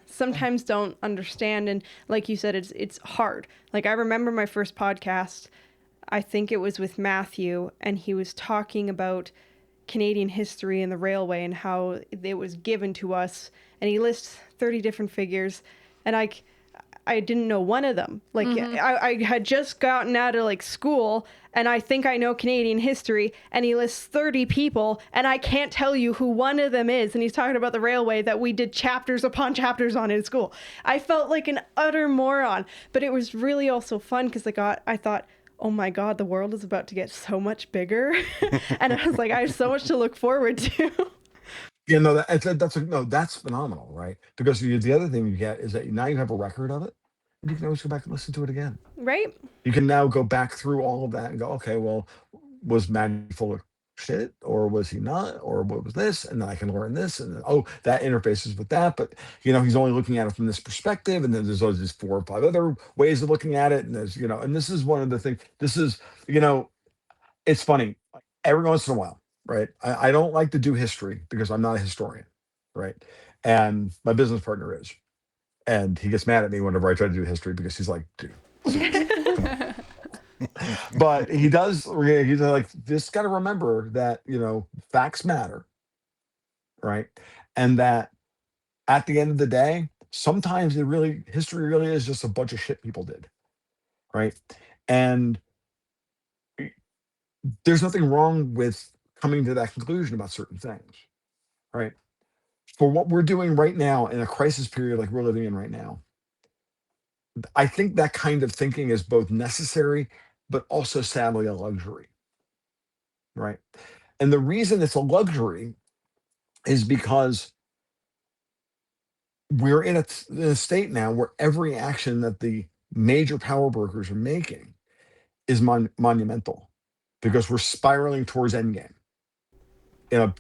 sometimes don't understand. And like you said, it's hard. Like, I remember my first podcast, I think it was with Matthew, and he was talking about Canadian history and the railway and how it was given to us, and he lists 30 different figures, and I didn't know one of them. Like, I had just gotten out of like school, and I think I know Canadian history, and he lists 30 people, and I can't tell you who one of them is. And he's talking about the railway that we did chapters upon chapters on in school. I felt like an utter moron, but it was really also fun, because I thought, oh my God, the world is about to get so much bigger. And I was like, I have so much to look forward to. That's phenomenal, right? Because the other thing you get is that now you have a record of it, and you can always go back and listen to it again. Right. You can now go back through all of that and go, okay, well, was Matt full of shit, or was he not, or what was this? And then I can learn this, and then, that interfaces with that, but he's only looking at it from this perspective, and then there's always these 4 or 5 other ways of looking at it, and there's and this is one of the things. This is it's funny, every once in a while, right? I don't like to do history because I'm not a historian, right? And my business partner is, and he gets mad at me whenever I try to do history, because he's like, dude. But he does. He's like, just got to remember that facts matter, right? And that at the end of the day, sometimes history really is just a bunch of shit people did, right? And there's nothing wrong with coming to that conclusion about certain things, right? For what we're doing right now in a crisis period like we're living in right now, I think that kind of thinking is both necessary, but also sadly a luxury, right? And the reason it's a luxury is because we're in a state now where every action that the major power brokers are making is monumental, because we're spiraling towards endgame in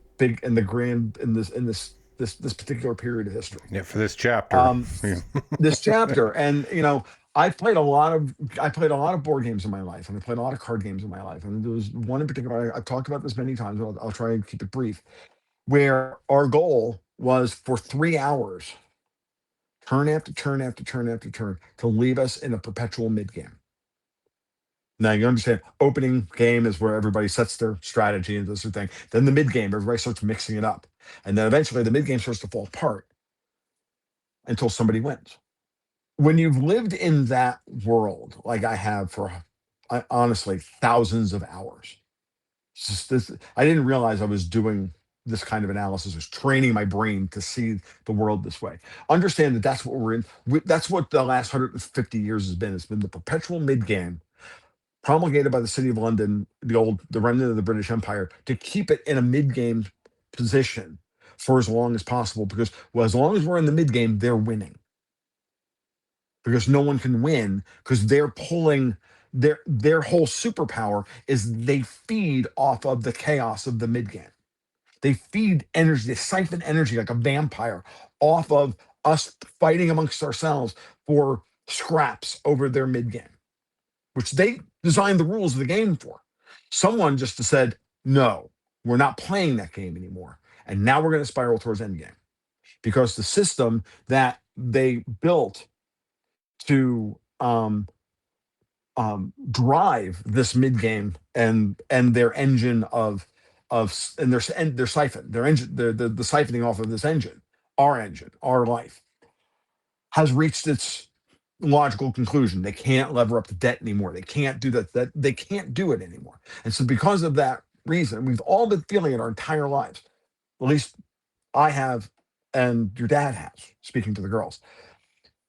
this particular period of history. Yeah, for this chapter. This chapter, and I played a lot of board games in my life, and I played a lot of card games in my life, and there was one in particular. I've talked about this many times. I'll try and keep it brief. Where our goal was for 3 hours, turn after turn after turn after turn, to leave us in a perpetual mid game. Now you understand, opening game is where everybody sets their strategy and this sort of thing. Then the mid game, everybody starts mixing it up, and then eventually the mid game starts to fall apart until somebody wins. When you've lived in that world, like I have for honestly thousands of hours, I didn't realize I was doing this kind of analysis, is training my brain to see the world this way. Understand that that's what we're in. That's what the last 150 years has been. It's been the perpetual mid game promulgated by the City of London, the remnant of the British Empire, to keep it in a mid game position for as long as possible. Because, well, as long as we're in the mid game, they're winning. Because no one can win, because they're pulling their whole superpower is they feed off of the chaos of the mid game. They feed energy, they siphon energy like a vampire off of us fighting amongst ourselves for scraps over their mid game, which they designed the rules of the game for. Someone just said, no, we're not playing that game anymore. And now we're going to spiral towards endgame, because the system that they built to drive this mid game and their engine of and their siphon, their engine, the siphoning off of this engine, our life, has reached its logical conclusion. They can't lever up the debt anymore. They can't do that. They can't do it anymore. And so, because of that reason, we've all been feeling it our entire lives. At least I have, and your dad has. Speaking to the girls,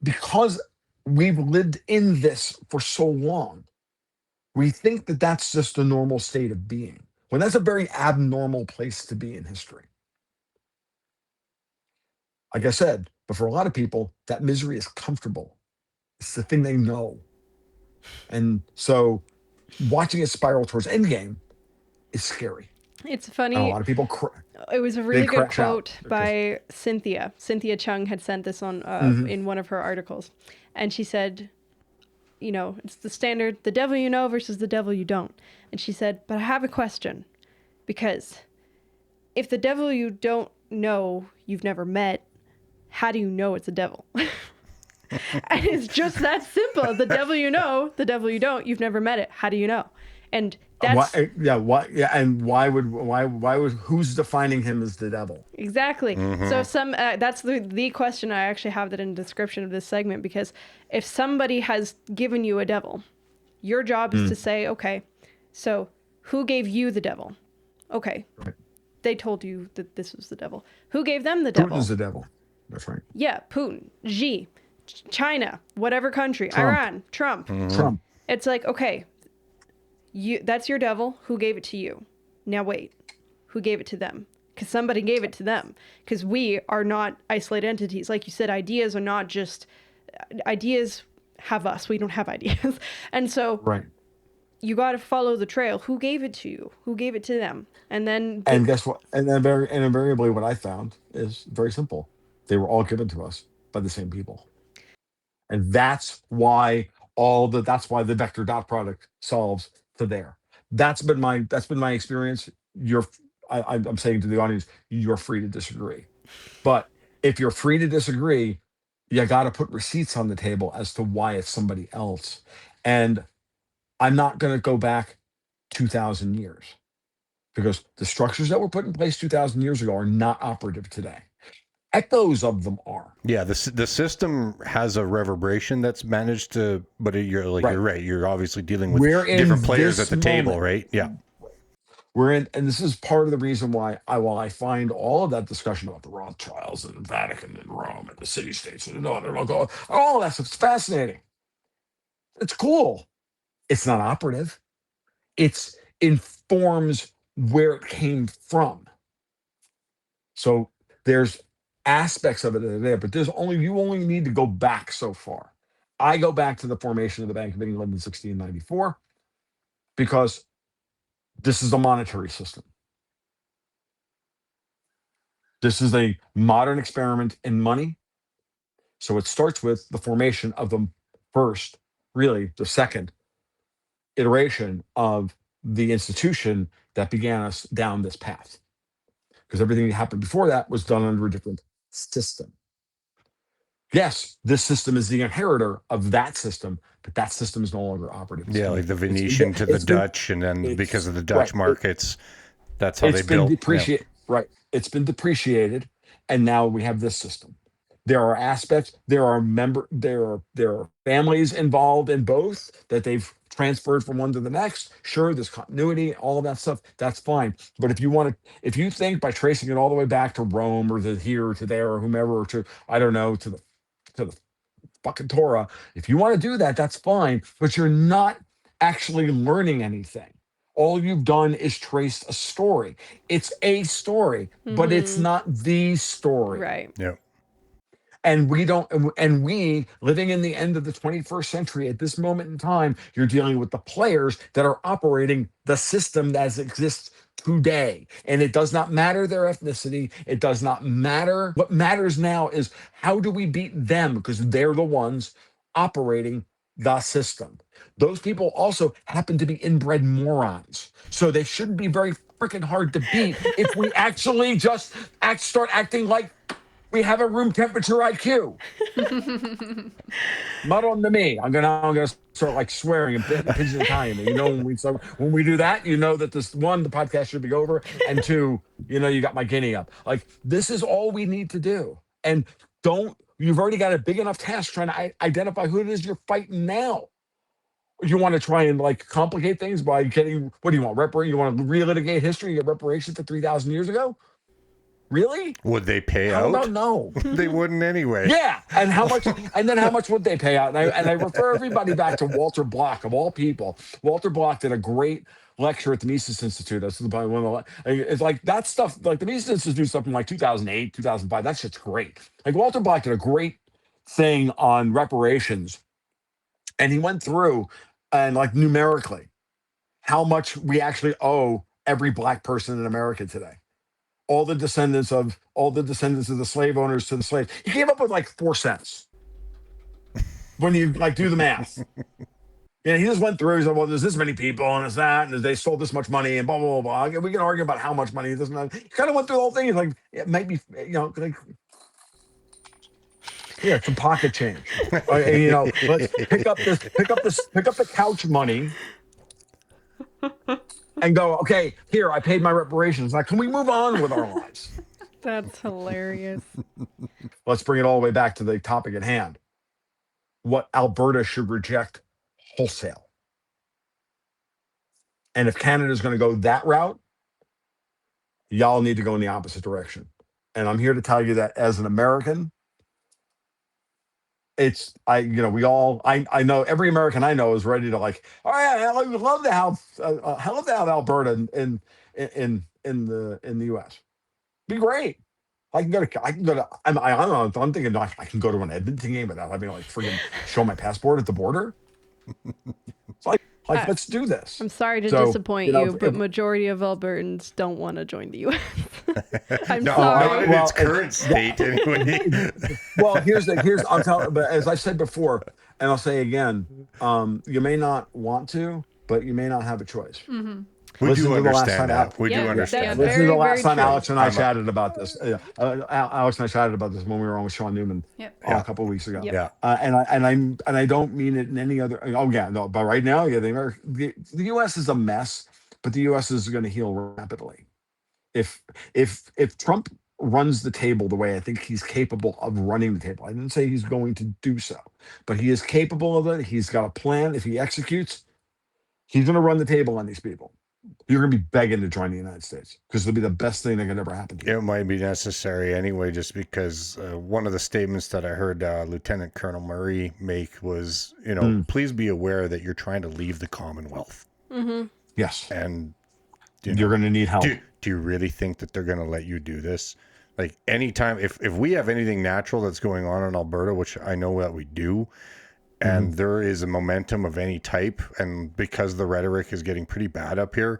because we've lived in this for so long, we think that that's just a normal state of being, when that's a very abnormal place to be in history. Like I said, but for a lot of people, that misery is comfortable. It's the thing they know. And so watching it spiral towards endgame is scary. It's And a funny. lot of people It was a really good crash out quote by Cynthia. Cynthia Chung had sent this on in one of her articles. And she said, you know, it's the standard, the devil you know versus the devil you don't. And she said, but I have a question, because if the devil you don't know you've never met, how do you know it's a devil? And it's just that simple. The devil you know, the devil you don't, you've never met it. How do you know? And that's and why would who's defining him as the devil? exactly. So that's the question. I actually have that in the description of this segment, because if somebody has given you a devil, your job is to say, okay, so who gave you the devil? Okay. Right. They told you that this was the devil. Who gave them the devil? Putin's the devil. That's right. Yeah, Putin, Xi, China, whatever country, Trump. Iran, Trump. Trump. It's like, okay, that's your devil. Who gave it to you? Now wait, who gave it to them? Because somebody gave it to them. Because we are not isolated entities. Like you said, ideas are not just, ideas have us. We don't have ideas. And so Right. you got to follow the trail. Who gave it to you? Who gave it to them? And then And guess what? And invariably, what I found is very simple. They were all given to us by the same people. And that's why that's why the vector dot product solves to there. That's been my experience. I'm saying to the audience, you're free to disagree. But if you're free to disagree, you got to put receipts on the table as to why it's somebody else. And I'm not going to go back 2,000 years, because the structures that were put in place 2,000 years ago are not operative today. Echoes of them are. Yeah, the system has a reverberation that's managed to, but you're Right. You're right. You're obviously dealing with We're in different players this at the table, moment. right? Yeah. We're in, and this is part of the reason why I find all of that discussion about the Rothschilds and the Vatican and Rome and the city states and all that stuff's fascinating. It's cool. It's not operative. It's informs where it came from. So there's aspects of it that are there, but you only need to go back so far. I go back to the formation of the Bank of England in 1694, because this is a monetary system. This is a modern experiment in money. So it starts with the formation of the second iteration of the institution that began us down this path. Because everything that happened before that was done under a different system. Yes, this system is the inheritor of that system, but that system is no longer operative. Yeah, like the Venetian to the Dutch, and then because of the Dutch markets, that's how they built. Right. It's been depreciated, and now we have this system. There are aspects, there are families involved in both that they've transferred from one to the next, sure, there's continuity, all of that stuff, that's fine. But if you think by tracing it all the way back to Rome or to here or to there or whomever, or to, I don't know, to the fucking Torah, if you want to do that, that's fine, but you're not actually learning anything. All you've done is traced a story. It's a story, but it's not the story. Right. Yeah. And we living in the end of the 21st century at this moment in time, you're dealing with the players that are operating the system as exists today. And it does not matter their ethnicity. It does not matter. What matters now is how do we beat them? Because they're the ones operating the system. Those people also happen to be inbred morons. So they shouldn't be very freaking hard to beat if we actually just start acting like we have a room temperature IQ. Not on to me. I'm gonna start like swearing in pigeon Italian. You know, when we do that, you know that this one, the podcast should be over, and two, you know, you got my guinea up. Like, this is all we need to do. And you've already got a big enough task trying to identify who it is you're fighting now. You want to try and like complicate things by getting, what do you want? You want to relitigate history, get reparations for 3,000 years ago? Really? Would they pay How out? about no? They wouldn't anyway. Yeah, and how much? And then how much would they pay out? And I refer everybody back to Walter Block, of all people. Walter Block did a great lecture at the Mises Institute. That's probably one of the. It's like that stuff. Like the Mises Institute do something like 2008, 2005. That shit's great. Like Walter Block did a great thing on reparations, and he went through and like numerically how much we actually owe every black person in America today. All the descendants of the slave owners to the slaves. He came up with like 4 cents when you like do the math. Yeah, he just went through. He said, "Well, there's this many people, and it's that, and they stole this much money, and blah blah blah blah." We can argue about how much money this and that. He kind of went through the whole thing. He's like, it might be, you know, like, yeah, some pocket change. You know, let's pick up the couch money. And go, okay, here, I paid my reparations. Now, can we move on with our lives? That's hilarious. Let's bring it all the way back to the topic at hand. What Alberta should reject wholesale. And if Canada's going to go that route, y'all need to go in the opposite direction. And I'm here to tell you that as an American, I know every American I know is ready to like, oh yeah, I would love to have Alberta in the US. Be great. I can go to. I don't know. I'm thinking I can go to an Edmonton game without having to like freaking show my passport at the border. It's like let's do this. I'm sorry to disappoint you, but majority of Albertans don't want to join the U.S. I'm sorry. Not in its current state, anyway. Well, I'll tell. But as I said before, and I'll say again, you may not want to, but you may not have a choice. Mm-hmm. We do understand that. We do understand. Listen to the last time Alex and I chatted about this. Alex and I chatted about this when we were on with Sean Newman a couple of weeks ago. Yeah. And I don't mean it in any other. Oh yeah, no. But right now, yeah, the U.S. is a mess, but the U.S. is going to heal rapidly. If Trump runs the table the way I think he's capable of running the table, I didn't say he's going to do so, but he is capable of it. He's got a plan. If he executes, he's going to run the table on these people. You're going to be begging to join the United States because it'll be the best thing that could ever happen to you. It might be necessary anyway, just because one of the statements that I heard Lieutenant Colonel Murray make was, please be aware that you're trying to leave the Commonwealth. Mm-hmm. Yes. And you're going to need help. Do you really think that they're going to let you do this? Like anytime, if we have anything natural that's going on in Alberta, which I know that we do, and there is a momentum of any type, and because the rhetoric is getting pretty bad up here,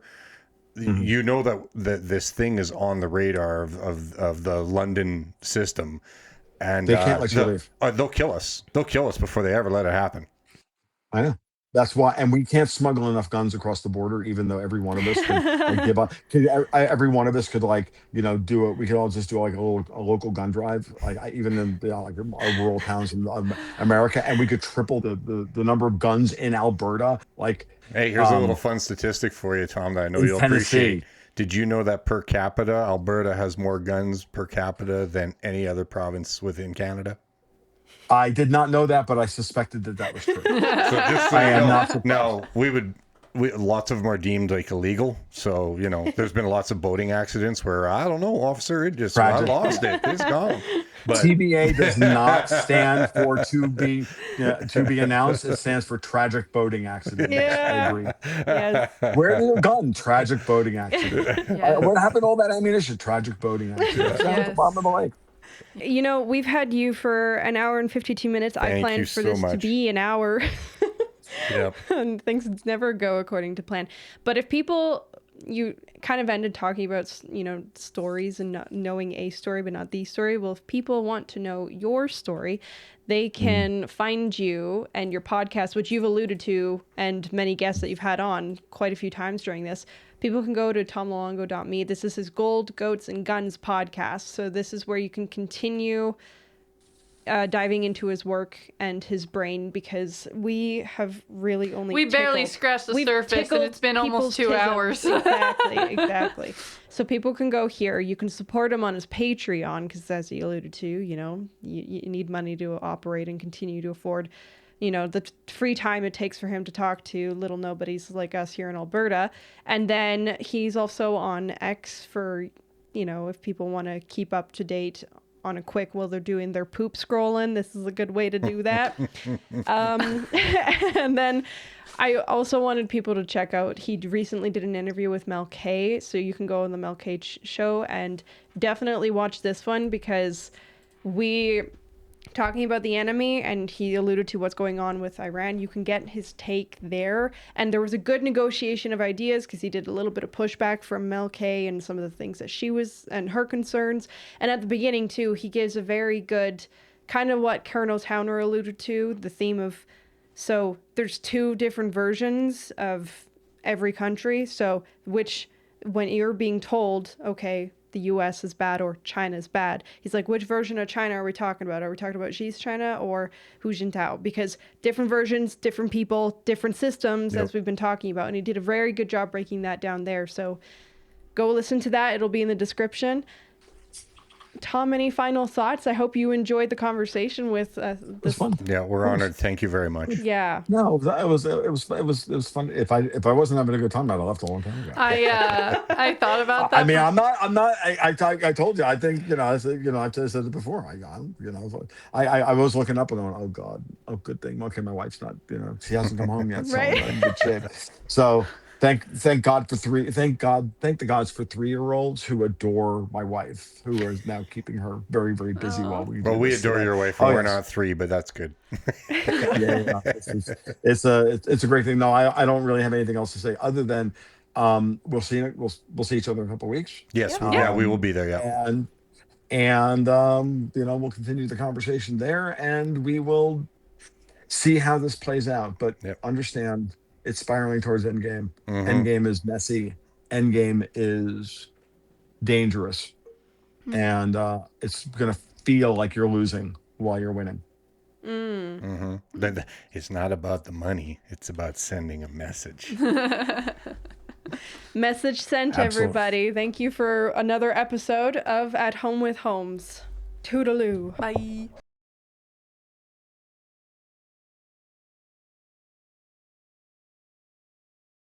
you know that this thing is on the radar of the London system, and they can't let you leave. They'll kill us. They'll kill us before they ever let it happen. I know. That's why, and we can't smuggle enough guns across the border, even though every one of us could give up. Every one of us could do it. We could all just do like a local gun drive, even in like our rural towns in America, and we could triple the number of guns in Alberta. Like, hey, here's a little fun statistic for you, Tom, that I know you'll appreciate. Did you know that per capita, Alberta has more guns per capita than any other province within Canada? I did not know that, but I suspected that was true. So just so I you am know, not surprised. no, lots of them are deemed like illegal. So, there's been lots of boating accidents where, I don't know, officer, I Tragic. lost it. It's gone. But TBA does not stand for to be announced. It stands for tragic boating accident. Yes, I Yeah. agree. Yes. Where did it gun? Tragic boating accident. Yes. What happened to all that ammunition? Tragic boating accident. Down at the Yes. bottom of the lake. You know, we've had you for an hour and 52 minutes. I Thank you planned for so this to much. be an hour. Yep. And things never go according to plan. But if people, you kind of ended talking about, stories and not knowing a story, but not the story. Well, if people want to know your story, they can find you and your podcast, which you've alluded to, and many guests that you've had on quite a few times during this. People can go to tomluongo.me. This is his Gold, Goats, and Guns podcast. So this is where you can continue diving into his work and his brain, because we have really only We barely scratched the surface, and tickled it's been almost people's 2 hours. Exactly. So people can go here. You can support him on his Patreon, because as he alluded to, you need money to operate and continue to afford, the free time it takes for him to talk to little nobodies like us here in Alberta. And then he's also on X for, if people want to keep up to date on a quick while they're doing their poop scrolling. This is a good way to do that. And then I also wanted people to check out, he recently did an interview with Mel K, so you can go on the Mel K show and definitely watch this one, because we talking about the enemy, and he alluded to what's going on with Iran. You can get his take there, and there was a good negotiation of ideas, because he did a little bit of pushback from Mel K and some of the things that she was and her concerns. And at the beginning too, he gives a very good kind of what Colonel Towner alluded to, the theme of, so there's two different versions of every country. So which, when you're being told, okay, the US is bad or China is bad, he's like, which version of China are we talking about? Are we talking about Xi's China or Hu Jintao? Because different versions, different people, different systems, as we've been talking about. And he did a very good job breaking that down there. So go listen to that. It'll be in the description. Tom, any final thoughts? I hope you enjoyed the conversation with It was fun. Yeah, we're honored. Thank you very much. Yeah. No, it was fun. If I wasn't having a good time, I'd have left a long time ago. I thought about that. I mean, I'm not. I told you. I think I said. I've said it before. I was looking up and going, oh God, oh good thing. Okay, my wife's not. She hasn't come home yet. So Right. I'm in good shape. So thank God for thank the gods for 3-year-olds who adore my wife, who are now keeping her very, very busy while we. Well, do we this. adore your wife. Oh, We're yes. not 3, but that's good. Yeah. It's a great thing. No, I don't really have anything else to say other than we'll see each other in a couple of weeks. Yes, we will be there. Yeah. And we'll continue the conversation there, and we will see how this plays out. But understand, it's spiraling towards endgame. Endgame is messy. Endgame is dangerous, and it's gonna feel like you're losing while you're winning. It's not about the money. It's about sending a message. Message sent, Absolutely. everybody. Thank you for another episode of At Home with Holmes. Toodaloo. Bye.